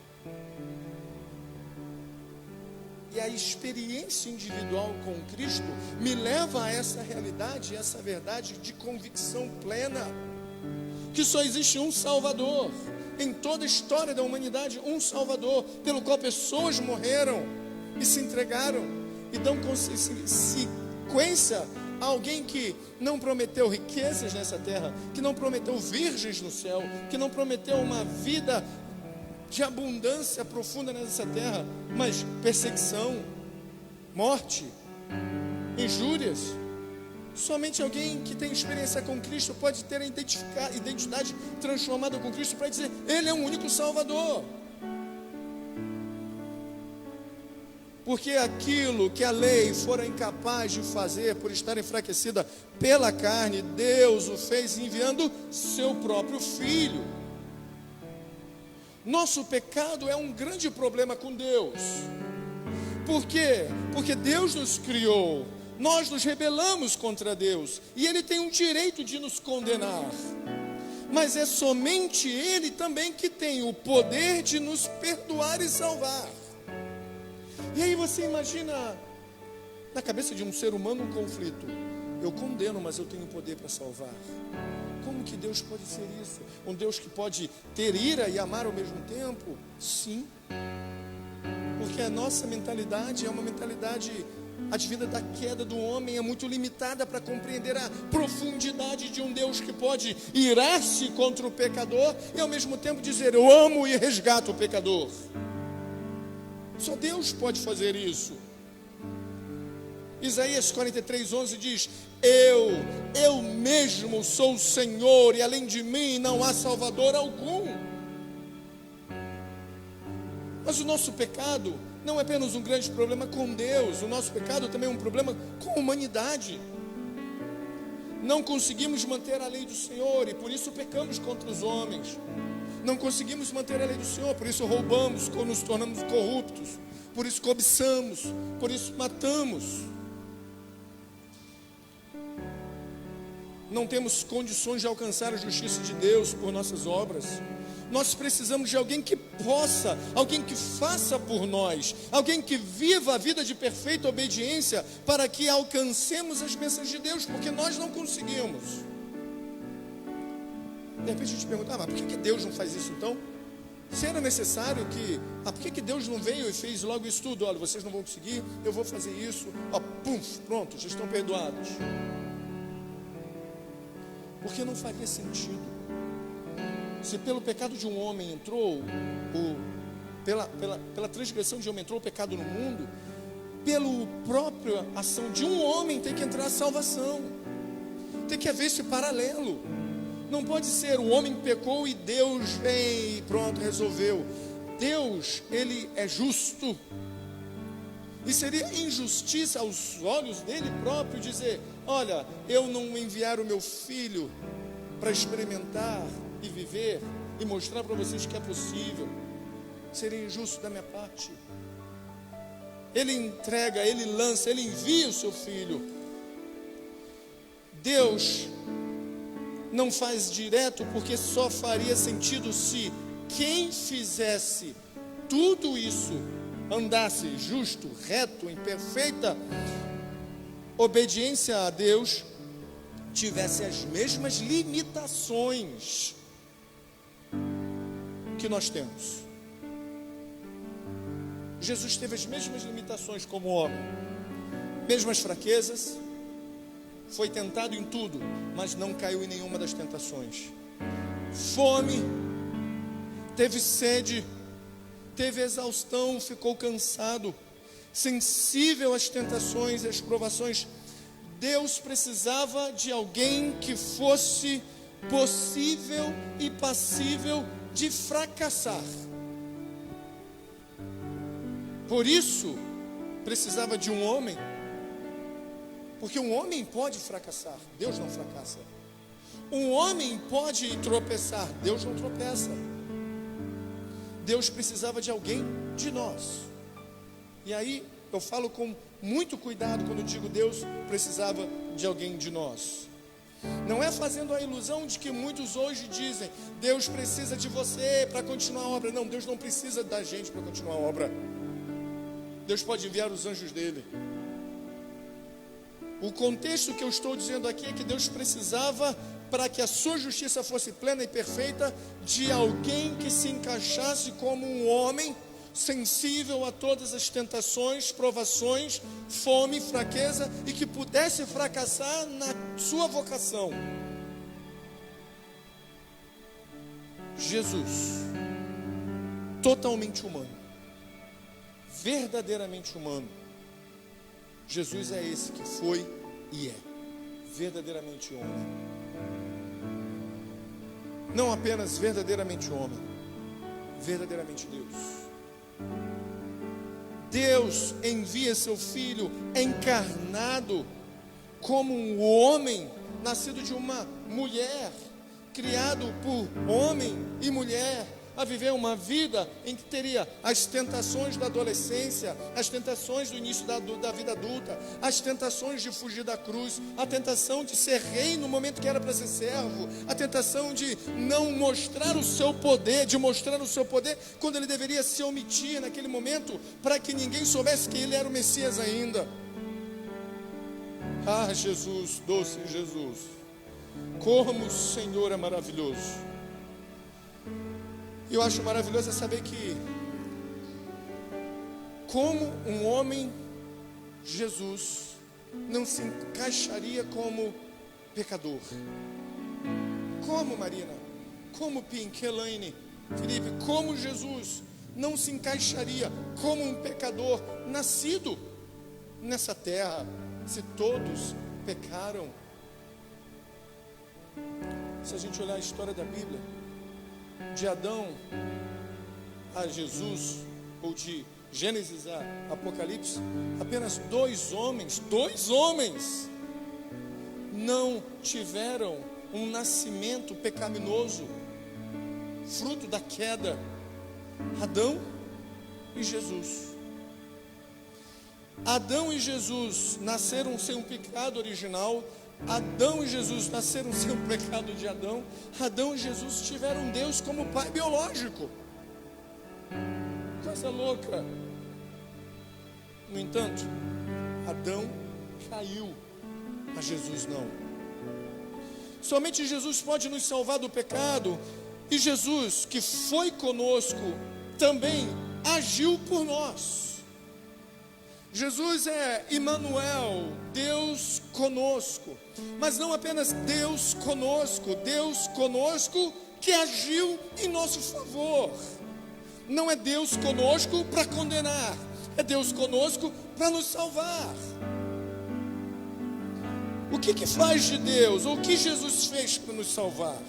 E a experiência individual com Cristo me leva a essa realidade, essa verdade de convicção plena, que só existe um Salvador, em toda a história da humanidade, um Salvador, pelo qual pessoas morreram e se entregaram, e dão sequência a alguém que não prometeu riquezas nessa terra, que não prometeu virgens no céu, que não prometeu uma vida de abundância profunda nessa terra, mas perseguição, morte, injúrias. Somente alguém que tem experiência com Cristo pode ter a identidade transformada com Cristo para dizer: Ele é o único Salvador. Porque aquilo que a lei fora incapaz de fazer por estar enfraquecida pela carne, Deus o fez enviando seu próprio Filho. Nosso pecado é um grande problema com Deus. Por quê? Porque Deus nos criou, nós nos rebelamos contra Deus, e Ele tem um direito de nos condenar. Mas é somente Ele também que tem o poder de nos perdoar e salvar. E aí você imagina na cabeça de um ser humano um conflito. eu condeno, mas eu tenho poder para salvar. Como que Deus pode ser isso? Um Deus que pode ter ira e amar ao mesmo tempo? Sim. Porque a nossa mentalidade é uma mentalidade advinda da queda do homem, é muito limitada para compreender a profundidade de um Deus que pode irar-se contra o pecador e ao mesmo tempo dizer: eu amo e resgato o pecador. Só Deus pode fazer isso. Isaías 43:11 diz: eu mesmo sou o Senhor, e além de mim não há salvador algum. Mas o nosso pecado não é apenas um grande problema com Deus, o nosso pecado também é um problema com a humanidade. Não conseguimos manter a lei do Senhor e por isso pecamos contra os homens. Não conseguimos manter a lei do Senhor, por isso roubamos, nos tornamos corruptos, por isso cobiçamos, por isso matamos. Não temos condições de alcançar a justiça de Deus por nossas obras. Nós precisamos de alguém que possa, alguém que faça por nós, alguém que viva a vida de perfeita obediência para que alcancemos as bênçãos de Deus, porque nós não conseguimos. De repente a gente pergunta: mas por que Deus não faz isso então? Se era necessário que... por que Deus não veio e fez logo isso tudo? Olha, vocês não vão conseguir, eu vou fazer isso, pum, pronto, vocês estão perdoados. Porque não faria sentido. Se pelo pecado de um homem entrou, pela transgressão de um homem entrou o pecado no mundo, pela própria ação de um homem tem que entrar a salvação. Tem que haver esse paralelo. Não pode ser o homem pecou e Deus vem e pronto, resolveu. Deus, Ele é justo. E seria injustiça aos olhos dele próprio dizer: olha, eu não enviar o meu filho para experimentar e viver e mostrar para vocês que é possível. Seria injusto da minha parte. Ele entrega, Ele lança, Ele envia o seu filho. Deus não faz direto, porque só faria sentido se quem fizesse tudo isso andasse justo, reto, em perfeita obediência a Deus, tivesse as mesmas limitações que nós temos. Jesus teve as mesmas limitações como homem, mesmas fraquezas, foi tentado em tudo, mas não caiu em nenhuma das tentações. Fome, teve sede, teve exaustão, ficou cansado, sensível às tentações e às provações. Deus precisava de alguém que fosse possível e passível de fracassar. Por isso, precisava de um homem, porque um homem pode fracassar, Deus não fracassa. Um homem pode tropeçar, Deus não tropeça. Deus precisava de alguém de nós. E aí eu falo com muito cuidado quando digo Deus precisava de alguém de nós. Não é fazendo a ilusão de que muitos hoje dizem: Deus precisa de você para continuar a obra. Não, Deus não precisa da gente para continuar a obra. Deus pode enviar os anjos dele. O contexto que eu estou dizendo aqui é que Deus precisava, para que a sua justiça fosse plena e perfeita, de alguém que se encaixasse como um homem sensível a todas as tentações, provações, fome, fraqueza, e que pudesse fracassar na sua vocação. Jesus, totalmente humano, verdadeiramente humano. Jesus é esse que foi e é verdadeiramente homem. Não apenas verdadeiramente homem, verdadeiramente Deus. Deus envia seu Filho encarnado como um homem, nascido de uma mulher, criado por homem e mulher, a viver uma vida em que teria as tentações da adolescência, as tentações do início da vida adulta, as tentações de fugir da cruz, a tentação de ser rei no momento que era para ser servo, a tentação de não mostrar o seu poder, de mostrar o seu poder quando ele deveria se omitir naquele momento, para que ninguém soubesse que ele era o Messias ainda. Ah, Jesus, doce Jesus, como o Senhor é maravilhoso. E eu acho maravilhoso é saber que, como um homem, Jesus não se encaixaria como pecador. Como Marina, como Pink, Elaine, Felipe, como Jesus não se encaixaria como um pecador nascido nessa terra, se todos pecaram. Se a gente olhar a história da Bíblia, de Adão a Jesus, ou de Gênesis a Apocalipse, apenas dois homens não tiveram um nascimento pecaminoso, fruto da queda. Adão e Jesus. Adão e Jesus nasceram sem um pecado original. Adão e Jesus nasceram sem o pecado de Adão. Adão e Jesus tiveram Deus como pai biológico. Coisa louca. No entanto, Adão caiu, mas Jesus não. Somente Jesus pode nos salvar do pecado. E Jesus, que foi conosco, também agiu por nós. Jesus é Emmanuel, Deus conosco. Mas não apenas Deus conosco que agiu em nosso favor. Não é Deus conosco para condenar, é Deus conosco para nos salvar. O que faz de Deus, ou o que Jesus fez para nos salvar?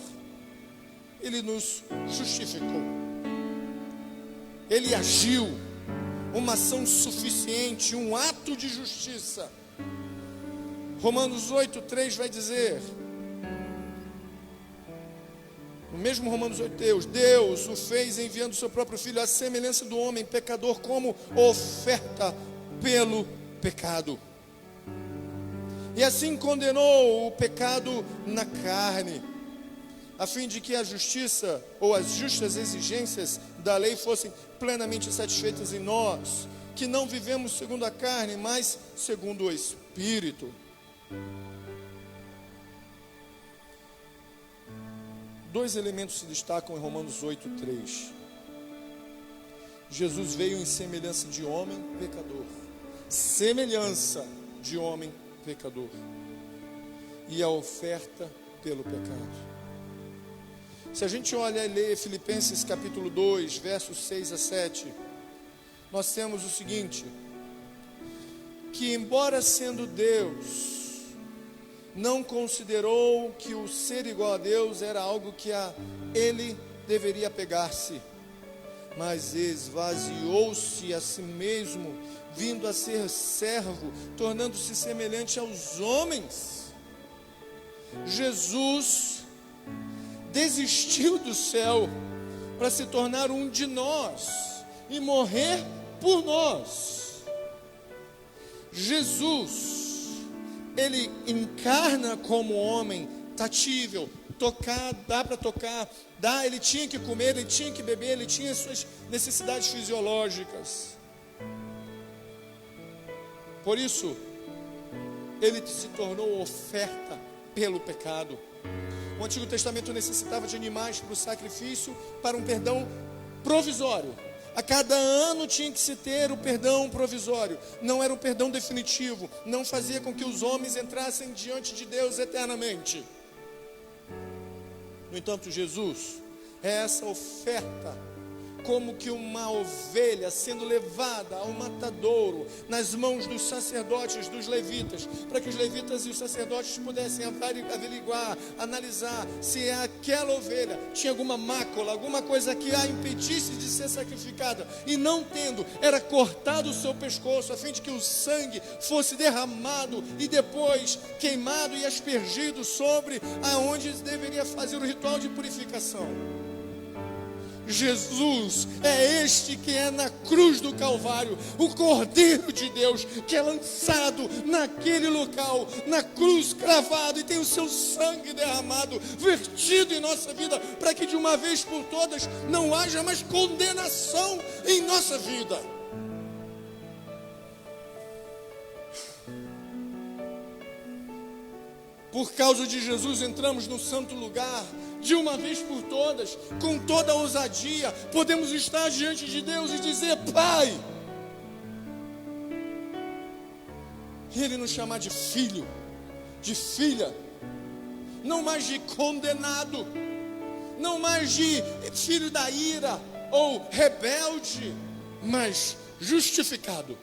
Ele nos justificou. Ele agiu, uma ação suficiente, um ato de justiça. Romanos 8:3 vai dizer, no mesmo Romanos 8, Deus o fez enviando o seu próprio Filho à semelhança do homem pecador, como oferta pelo pecado. E assim condenou o pecado na carne, a fim de que a justiça ou as justas exigências da lei fossem plenamente satisfeitas em nós, que não vivemos segundo a carne, mas segundo o Espírito. Dois elementos se destacam em Romanos 8:3. Jesus veio em semelhança de homem pecador. Semelhança de homem pecador. E a oferta pelo pecado. Se a gente olha e lê Filipenses capítulo 2, versos 6 a 7, nós temos o seguinte: que embora sendo Deus, não considerou que o ser igual a Deus era algo que a ele deveria pegar-se, mas esvaziou-se a si mesmo, vindo a ser servo, tornando-se semelhante aos homens. Jesus desistiu do céu para se tornar um de nós e morrer por nós. Jesus, ele encarna como homem, tatível, tocar, dá para tocar, dá, ele tinha que comer, ele tinha que beber, ele tinha suas necessidades fisiológicas. Por isso, ele se tornou oferta pelo pecado. O Antigo Testamento necessitava de animais para o sacrifício, para um perdão provisório. A cada ano tinha que se ter o perdão provisório. Não era um perdão definitivo. Não fazia com que os homens entrassem diante de Deus eternamente. No entanto, Jesus é essa oferta, como que uma ovelha sendo levada ao matadouro, nas mãos dos sacerdotes, dos levitas, para que os levitas e os sacerdotes pudessem averiguar, analisar se aquela ovelha tinha alguma mácula, alguma coisa que a impedisse de ser sacrificada, e não tendo, era cortado o seu pescoço, a fim de que o sangue fosse derramado e depois queimado e aspergido sobre aonde deveria fazer o ritual de purificação. Jesus é este que é na cruz do Calvário, o Cordeiro de Deus, que é lançado naquele local, na cruz cravado, e tem o seu sangue derramado, vertido em nossa vida, para que de uma vez por todas não haja mais condenação em nossa vida. Por causa de Jesus entramos no santo lugar, de uma vez por todas, com toda a ousadia, podemos estar diante de Deus e dizer: Pai. E Ele nos chamar de filho, de filha, não mais de condenado, não mais de filho da ira ou rebelde, mas justificado.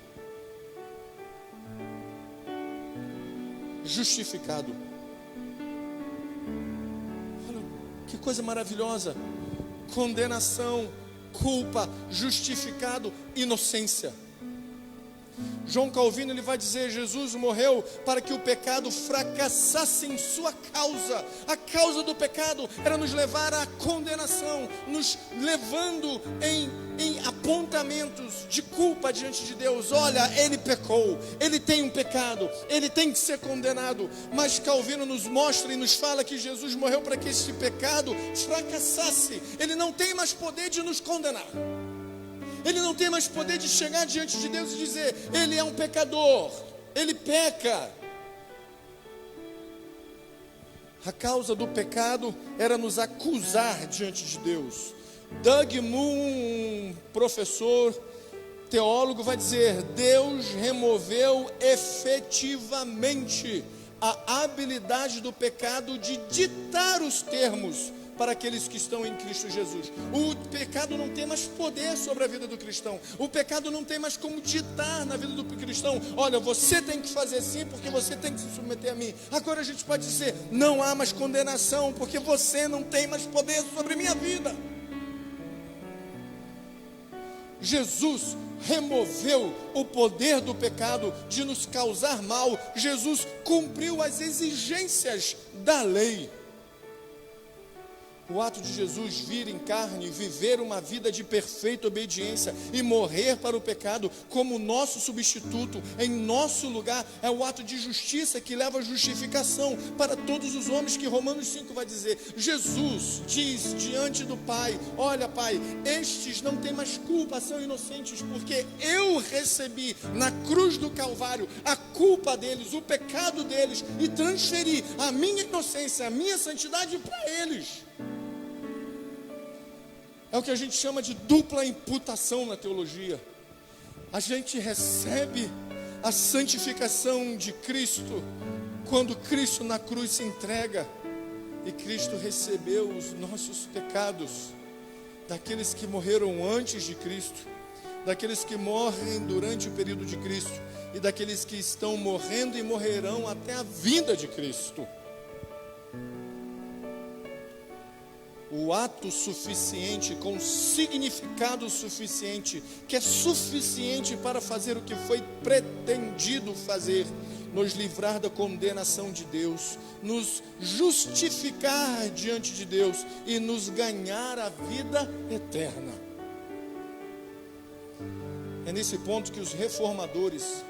Justificado. Olha que coisa maravilhosa. Condenação, culpa, justificado, inocência. João Calvino ele vai dizer: Jesus morreu para que o pecado fracassasse em sua causa. A causa do pecado era nos levar à condenação, nos levando em apontamentos de culpa diante de Deus. Olha, ele pecou, ele tem um pecado, ele tem que ser condenado. Mas Calvino nos mostra e nos fala que Jesus morreu para que esse pecado fracassasse. Ele não tem mais poder de nos condenar. Ele não tem mais poder de chegar diante de Deus e dizer: ele é um pecador, ele peca. A causa do pecado era nos acusar diante de Deus. Doug Moo, um professor teólogo, vai dizer: Deus removeu efetivamente a habilidade do pecado de ditar os termos para aqueles que estão em Cristo Jesus. O pecado não tem mais poder sobre a vida do cristão. O pecado não tem mais como ditar na vida do cristão: olha, você tem que fazer assim porque você tem que se submeter a mim. Agora a gente pode dizer: não há mais condenação porque você não tem mais poder sobre a minha vida. Jesus removeu o poder do pecado de nos causar mal. Jesus cumpriu as exigências da lei. O ato de Jesus vir em carne, viver uma vida de perfeita obediência e morrer para o pecado como nosso substituto, em nosso lugar, é o ato de justiça que leva a justificação para todos os homens, que Romanos 5 vai dizer. Jesus diz diante do Pai: olha, Pai, estes não têm mais culpa, são inocentes, porque eu recebi na cruz do Calvário a culpa deles, o pecado deles, e transferi a minha inocência, a minha santidade para eles. É o que a gente chama de dupla imputação na teologia. A gente recebe a santificação de Cristo quando Cristo na cruz se entrega e Cristo recebeu os nossos pecados, daqueles que morreram antes de Cristo, daqueles que morrem durante o período de Cristo e daqueles que estão morrendo e morrerão até a vinda de Cristo. O ato suficiente, com significado suficiente, que é suficiente para fazer o que foi pretendido fazer, nos livrar da condenação de Deus, nos justificar diante de Deus e nos ganhar a vida eterna. É nesse ponto que os reformadores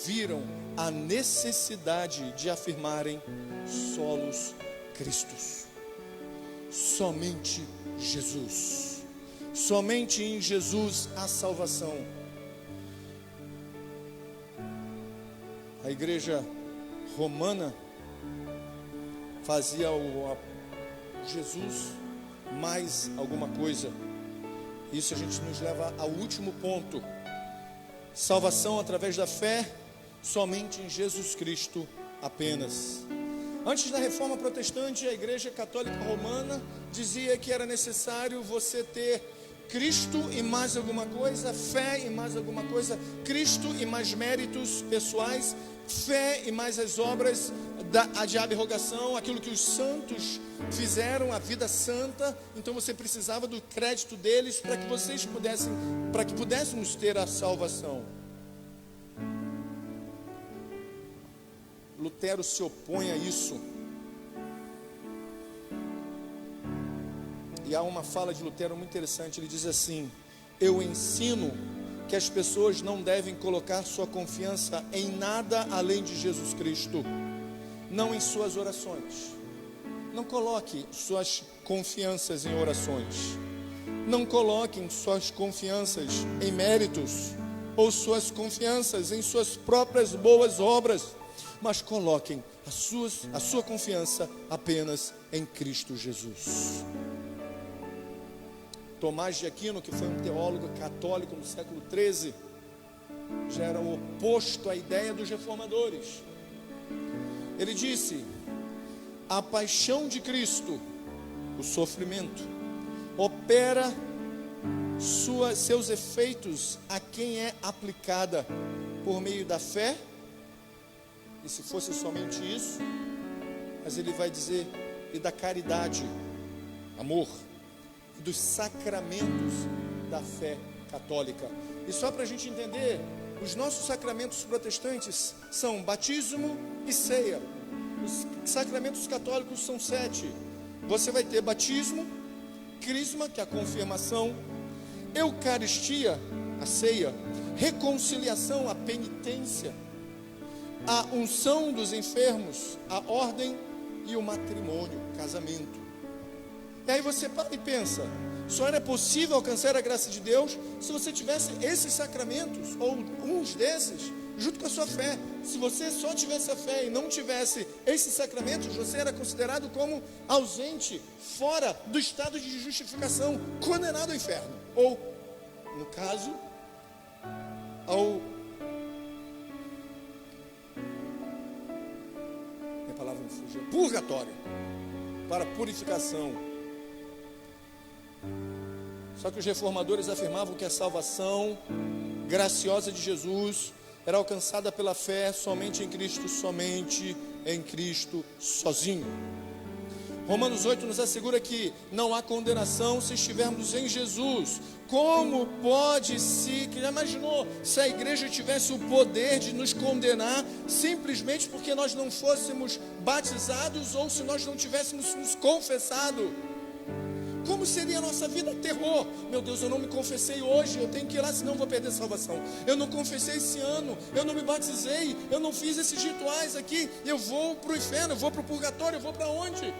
viram a necessidade de afirmarem: solos Cristos. Somente Jesus. Somente em Jesus há salvação. A igreja romana fazia Jesus mais alguma coisa. Isso a gente nos leva ao último ponto: salvação através da fé somente em Jesus Cristo apenas. Antes da reforma protestante, a igreja católica romana dizia que era necessário você ter Cristo e mais alguma coisa, fé e mais alguma coisa, Cristo e mais méritos pessoais, fé e mais as obras de abrogação, aquilo que os santos fizeram, a vida santa. Então você precisava do crédito deles para que pudéssemos ter a salvação. Lutero se opõe a isso. E há uma fala de Lutero muito interessante. Ele diz assim: eu ensino que as pessoas não devem colocar sua confiança em nada além de Jesus Cristo, não em suas orações. Não coloque suas confianças em orações. Não coloquem suas confianças em méritos ou suas confianças em suas próprias boas obras, mas coloquem a sua confiança apenas em Cristo Jesus. Tomás de Aquino, que foi um teólogo católico no século XIII, já era o oposto à ideia dos reformadores. Ele disse: a paixão de Cristo, o sofrimento, opera seus efeitos a quem é aplicada por meio da fé. E se fosse somente isso, mas ele vai dizer, e da caridade, amor, e dos sacramentos da fé católica. E só para a gente entender, os nossos sacramentos protestantes são batismo e ceia. Os sacramentos católicos são 7. Você vai ter batismo, crisma, que é a confirmação, eucaristia, a ceia, reconciliação, a penitência, a unção dos enfermos, a ordem e o matrimônio, o casamento. E aí você para e pensa, só era possível alcançar a graça de Deus se você tivesse esses sacramentos, ou uns desses, junto com a sua fé. Se você só tivesse a fé e não tivesse esses sacramentos, você era considerado como ausente, fora do estado de justificação, condenado ao inferno. Ou, no caso, minha palavra não fugiu, purgatório, para purificação. Só que os reformadores afirmavam que a salvação graciosa de Jesus era alcançada pela fé somente em Cristo sozinho. Romanos 8 nos assegura que não há condenação se estivermos em Jesus. Como pode se... Já imaginou se a igreja tivesse o poder de nos condenar simplesmente porque nós não fôssemos batizados ou se nós não tivéssemos nos confessado? Como seria a nossa vida? Terror. Meu Deus, eu não me confessei hoje, eu tenho que ir lá, senão eu vou perder a salvação. Eu não confessei esse ano, eu não me batizei, eu não fiz esses rituais aqui, eu vou para o inferno, eu vou para o purgatório, eu vou para onde?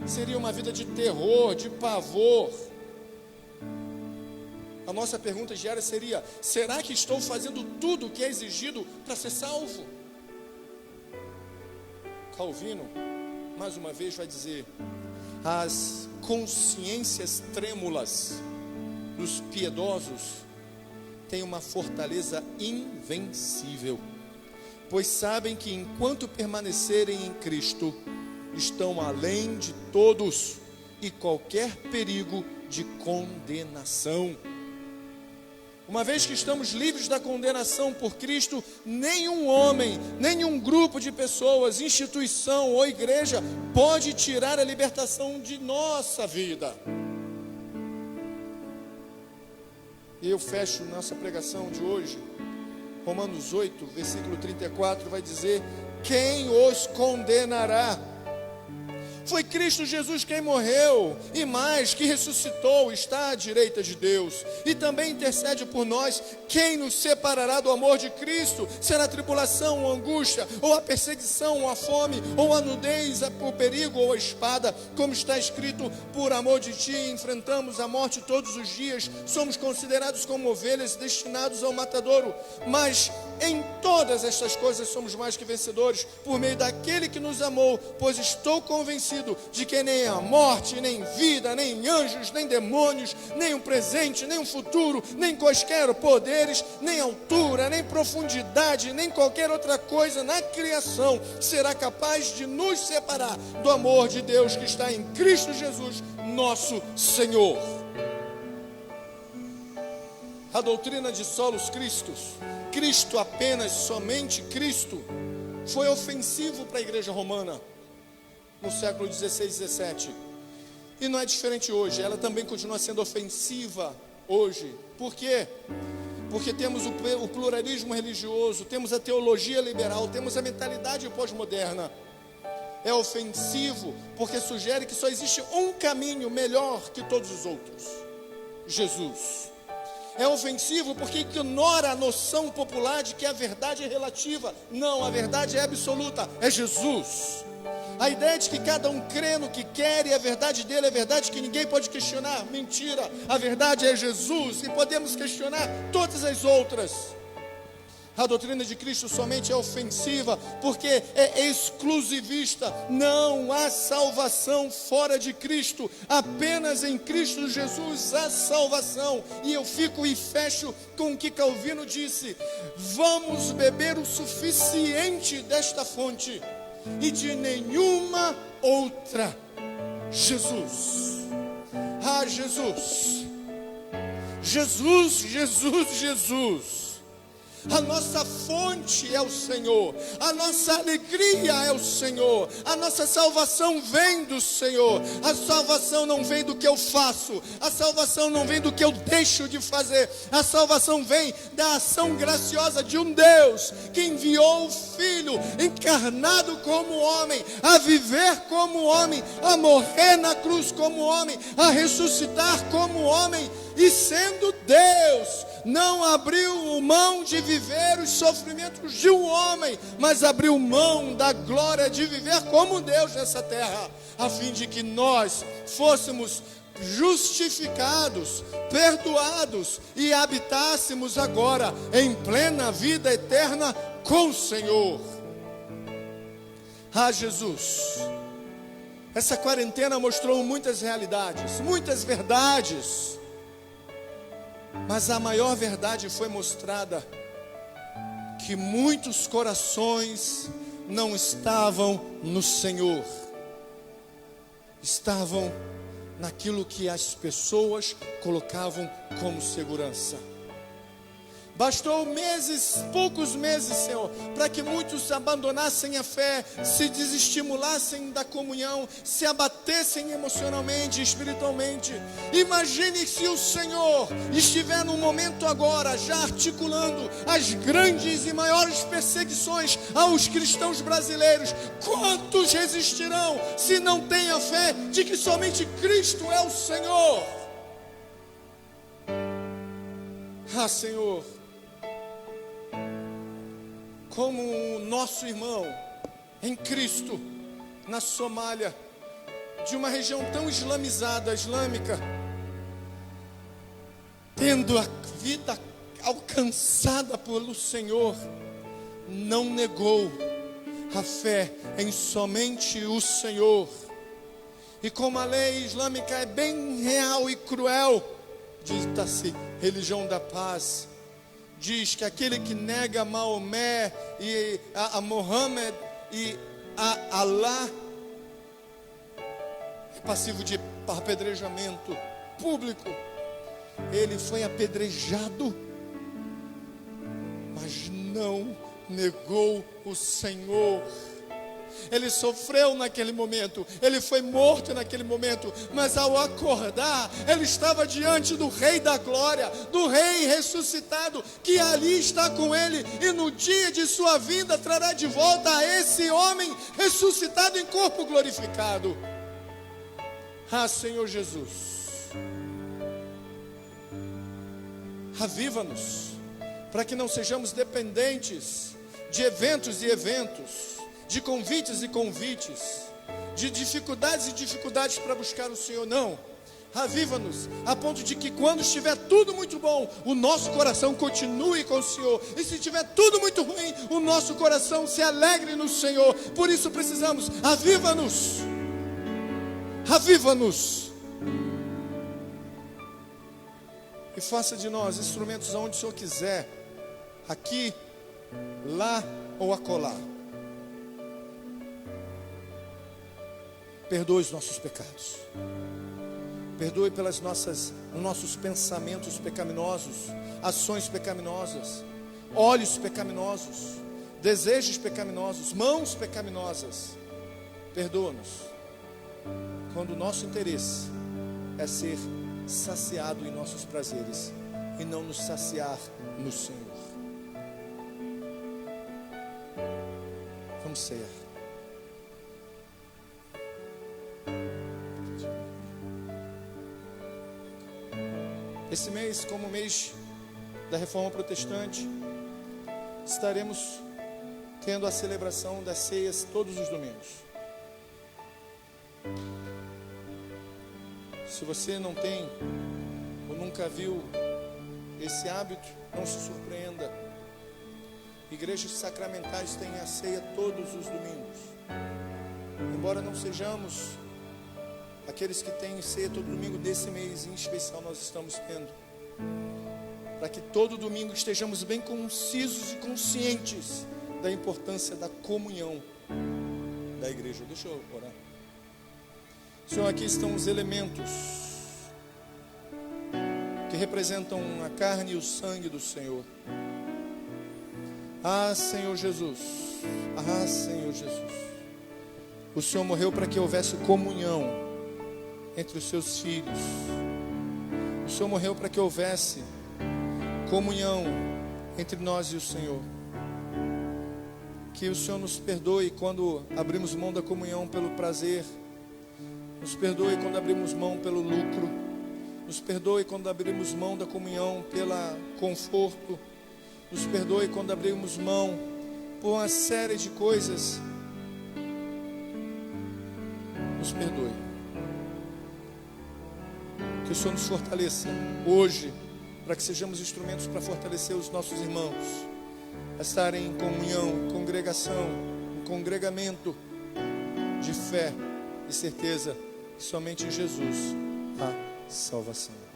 Seria uma vida de terror, de pavor. A nossa pergunta diária seria: será que estou fazendo tudo o que é exigido para ser salvo? Calvino, mais uma vez, vai dizer: as consciências trêmulas dos piedosos têm uma fortaleza invencível, pois sabem que enquanto permanecerem em Cristo, estão além de todos e qualquer perigo de condenação. Uma vez que estamos livres da condenação por Cristo, nenhum homem, nenhum grupo de pessoas, instituição ou igreja pode tirar a libertação de nossa vida. E eu fecho nossa pregação de hoje. Romanos 8, versículo 34 vai dizer: quem os condenará? Foi Cristo Jesus quem morreu, e mais, que ressuscitou, está à direita de Deus, e também intercede por nós. Quem nos separará do amor de Cristo? Será a tribulação, ou a angústia, ou a perseguição, ou a fome, ou a nudez, o perigo, ou a espada? Como está escrito: por amor de ti enfrentamos a morte todos os dias, somos considerados como ovelhas destinados ao matadouro. Mas em todas estas coisas somos mais que vencedores, por meio daquele que nos amou, pois estou convencido de que nem a morte, nem vida, nem anjos, nem demônios, nem o presente, nem o futuro, nem quaisquer poderes, nem altura, nem profundidade, nem qualquer outra coisa na criação será capaz de nos separar do amor de Deus que está em Cristo Jesus, nosso Senhor. A doutrina de solos Christus, Cristo apenas, somente Cristo, foi ofensivo para a igreja romana no século 16 e 17, e não é diferente hoje. Ela também continua sendo ofensiva hoje. Por quê? Porque temos o pluralismo religioso, temos a teologia liberal, temos a mentalidade pós-moderna. É ofensivo porque sugere que só existe um caminho melhor que todos os outros: Jesus. É ofensivo porque ignora a noção popular de que a verdade é relativa. Não, a verdade é absoluta, é Jesus. A ideia de que cada um crê no que quer e a verdade dele é verdade que ninguém pode questionar. Mentira, a verdade é Jesus e podemos questionar todas as outras. A doutrina de Cristo somente é ofensiva porque é exclusivista. Não há salvação fora de Cristo. Apenas em Cristo Jesus há salvação. E eu fico e fecho com o que Calvino disse: vamos beber o suficiente desta fonte e de nenhuma outra. Jesus. Ah, Jesus. Jesus, Jesus, Jesus. A nossa fonte é o Senhor, a nossa alegria é o Senhor, a nossa salvação vem do Senhor. A salvação não vem do que eu faço, a salvação não vem do que eu deixo de fazer, a salvação vem da ação graciosa de um Deus que enviou o Filho encarnado como homem, a viver como homem, a morrer na cruz como homem, a ressuscitar como homem. E sendo Deus, não abriu mão de viver os sofrimentos de um homem, mas abriu mão da glória de viver como Deus nessa terra, a fim de que nós fôssemos justificados, perdoados e habitássemos agora em plena vida eterna com o Senhor. Ah, Jesus, essa quarentena mostrou muitas realidades, muitas verdades. Mas a maior verdade foi mostrada: que muitos corações não estavam no Senhor, estavam naquilo que as pessoas colocavam como segurança. Bastou meses, poucos meses, Senhor, para que muitos abandonassem a fé, se desestimulassem da comunhão, se abatessem emocionalmente, espiritualmente. Imagine se o Senhor estiver no momento agora, já articulando as grandes e maiores perseguições aos cristãos brasileiros. Quantos resistirão se não têm a fé de que somente Cristo é o Senhor? Ah, Senhor, como o nosso irmão em Cristo, na Somália, de uma região tão islamizada, islâmica, tendo a vida alcançada pelo Senhor, não negou a fé em somente o Senhor. E como a lei islâmica é bem real e cruel, dita-se religião da paz, diz que aquele que nega Maomé e a Mohammed e a Allah é passivo de apedrejamento público. Ele foi apedrejado, mas não negou o Senhor. Ele sofreu naquele momento, ele foi morto naquele momento, mas ao acordar, ele estava diante do Rei da Glória, do Rei ressuscitado, que ali está com ele, e no dia de sua vinda trará de volta a esse homem ressuscitado em corpo glorificado. Ah, Senhor Jesus, aviva-nos, para que não sejamos dependentes de eventos e eventos, de convites e convites, de dificuldades e dificuldades para buscar o Senhor. Não, aviva-nos, a ponto de que quando estiver tudo muito bom, o nosso coração continue com o Senhor, e se estiver tudo muito ruim, o nosso coração se alegre no Senhor. Por isso precisamos, aviva-nos, aviva-nos, e faça de nós instrumentos aonde o Senhor quiser, aqui, lá ou acolá. Perdoe os nossos pecados, perdoe pelas nossos pensamentos pecaminosos, ações pecaminosas, olhos pecaminosos, desejos pecaminosos, mãos pecaminosas. Perdoa-nos quando o nosso interesse é ser saciado em nossos prazeres e não nos saciar no Senhor. Vamos cear. Esse mês, como o mês da Reforma Protestante, estaremos tendo a celebração das ceias todos os domingos. Se você não tem ou nunca viu esse hábito, não se surpreenda. igrejas sacramentais têm a ceia todos os domingos. Embora não sejamos aqueles que têm ceia todo domingo, nesse mês em especial nós estamos tendo. Para que todo domingo estejamos bem concisos e conscientes da importância da comunhão da igreja. Deixa eu orar. Senhor, aqui estão os elementos que representam a carne e o sangue do Senhor. Ah, Senhor Jesus. Ah, Senhor Jesus. O Senhor morreu para que houvesse comunhão entre os seus filhos. O Senhor morreu para que houvesse comunhão entre nós e o Senhor. Que o Senhor nos perdoe quando abrimos mão da comunhão pelo prazer. Nos perdoe quando abrimos mão pelo lucro. Nos perdoe quando abrimos mão da comunhão pelo conforto. Nos perdoe quando abrimos mão por uma série de coisas. Nos perdoe. Que o Senhor nos fortaleça hoje, para que sejamos instrumentos para fortalecer os nossos irmãos a estarem em comunhão, em congregação, em congregamento de fé e certeza que somente em Jesus há salvação.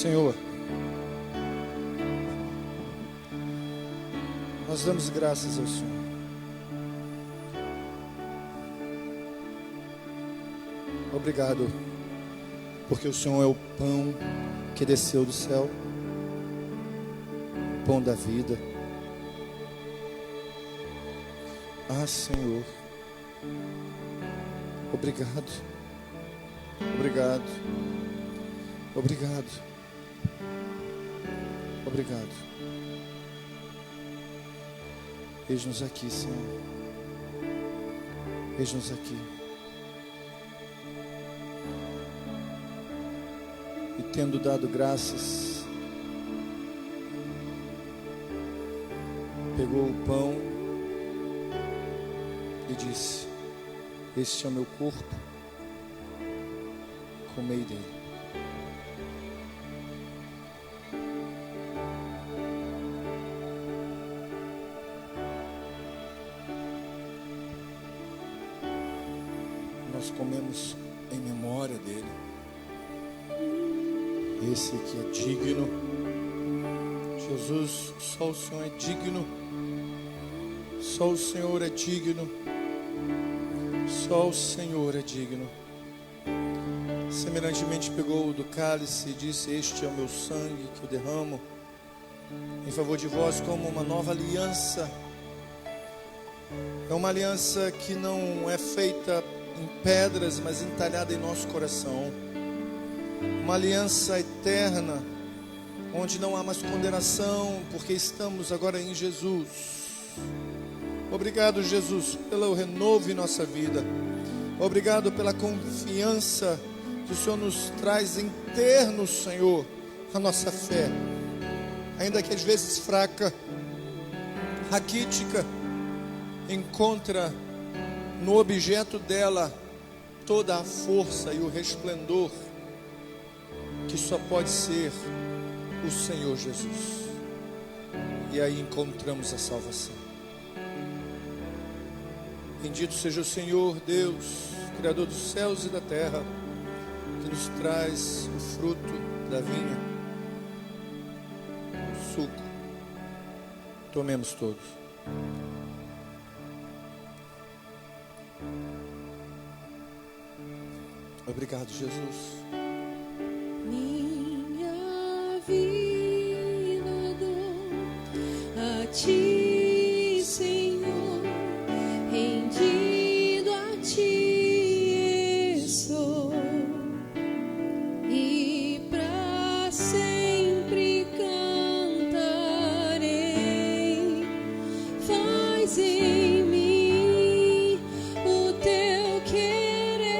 Senhor, nós damos graças ao Senhor. Obrigado, porque o Senhor é o pão que desceu do céu, o pão da vida. Ah, Senhor, obrigado, obrigado, obrigado. Obrigado. Eis-nos aqui, Senhor. Eis-nos aqui. E tendo dado graças, pegou o pão e disse: este é o meu corpo, comei dele. Nós comemos em memória dele. Esse que é digno. Jesus, só o Senhor é digno. Só o Senhor é digno. Só o Senhor é digno. Semelhantemente pegou do cálice e disse: este é o meu sangue que eu derramo em favor de vós como uma nova aliança. É uma aliança que não é feita em pedras, mas entalhada em nosso coração. Uma aliança eterna, onde não há mais condenação, porque estamos agora em Jesus. Obrigado, Jesus, pelo renovo em nossa vida. Obrigado pela confiança que o Senhor nos traz em ter no Senhor a nossa fé, ainda que às vezes fraca, raquítica, encontra no objeto dela toda a força e o resplendor que só pode ser o Senhor Jesus. E aí encontramos a salvação. Bendito seja o Senhor Deus, Criador dos céus e da terra, que nos traz o fruto da vinha, o suco. Tomemos todos. Obrigado, Jesus. Minha vida dou a ti, Senhor, rendido a ti estou, e para sempre cantarei. Faz em mim o teu querer,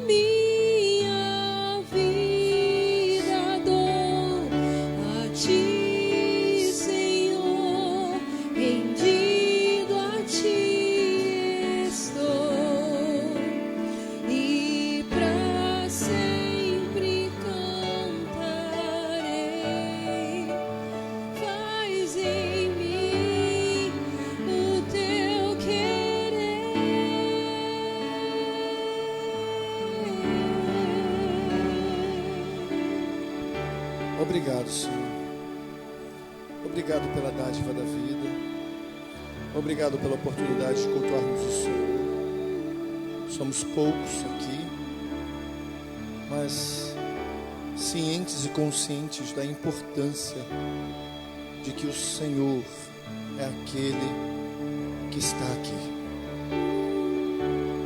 minha vida dou a ti, Senhor, rendido a ti estou, e para sempre cantarei. Faz em mim o teu querer. Obrigado, Senhor. Obrigado pela dádiva da vida. Obrigado pela oportunidade de cultuarmos o Senhor. Somos poucos aqui, mas cientes e conscientes da importância de que o Senhor é aquele que está aqui.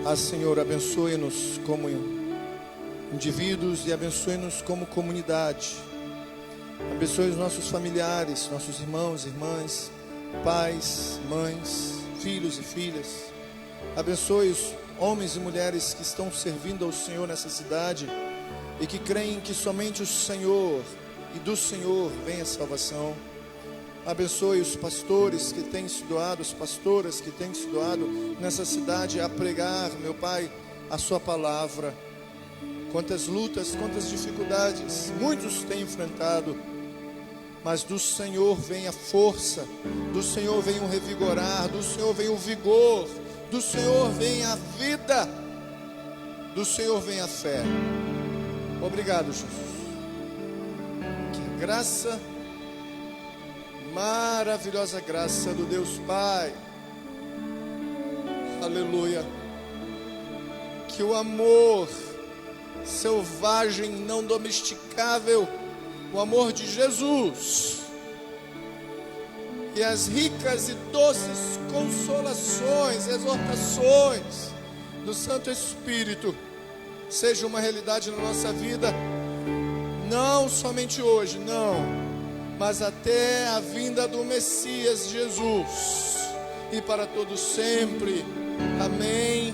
Ah, Senhor, abençoe-nos como indivíduos e abençoe-nos como comunidade. Abençoe os nossos familiares, nossos irmãos, irmãs, pais, mães, filhos e filhas. Abençoe os homens e mulheres que estão servindo ao Senhor nessa cidade e que creem que somente o Senhor e do Senhor vem a salvação. Abençoe os pastores que têm se doado, as pastoras que têm se doado nessa cidade a pregar, meu Pai, a sua palavra. Quantas lutas, quantas dificuldades muitos têm enfrentado, mas do Senhor vem a força, do Senhor vem o revigorar, do Senhor vem o vigor, do Senhor vem a vida, do Senhor vem a fé. Obrigado, Jesus. Que a graça, maravilhosa graça do Deus Pai, aleluia, que o amor selvagem, não domesticável, o amor de Jesus e as ricas e doces consolações, exortações do Santo Espírito seja uma realidade na nossa vida, não somente hoje, não, mas até a vinda do Messias Jesus e para todos sempre. Amém,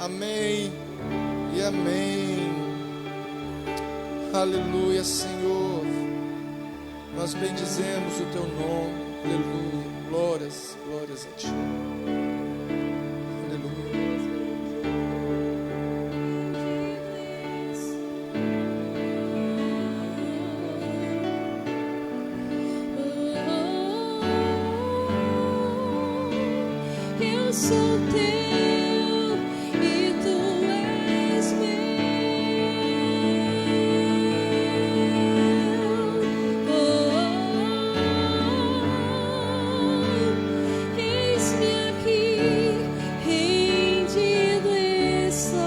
amém e amém. Aleluia, Senhor, nós bendizemos o teu nome. Aleluia. Glórias, glórias a Ti. Eu sou teu e tu és meu. Eis-me aqui, rendido estou.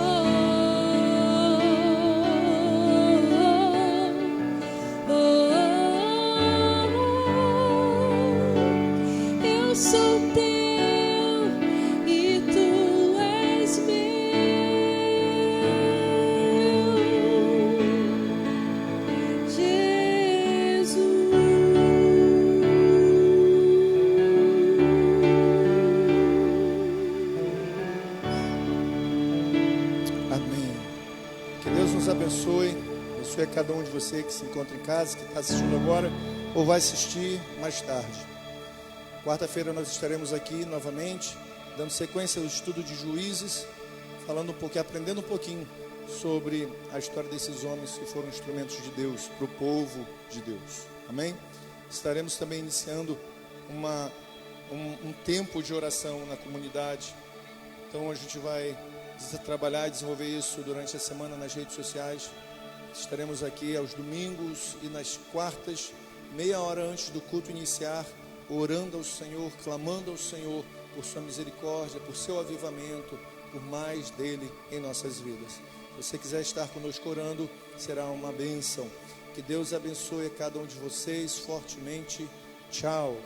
Eu sou teu. Abençoe a cada um de vocês que se encontra em casa, que está assistindo agora ou vai assistir mais tarde. Quarta-feira nós estaremos aqui novamente, dando sequência ao estudo de Juízes, falando um pouquinho, aprendendo um pouquinho sobre a história desses homens que foram instrumentos de Deus para o povo de Deus. Amém? Estaremos também iniciando um tempo de oração na comunidade. Então a gente vai trabalhar e desenvolver isso durante a semana nas redes sociais. Estaremos aqui aos domingos e nas quartas, meia hora antes do culto iniciar, orando ao Senhor, clamando ao Senhor por sua misericórdia, por seu avivamento, por mais dele em nossas vidas. Se você quiser estar conosco orando, será uma bênção. Que Deus abençoe a cada um de vocês fortemente. Tchau.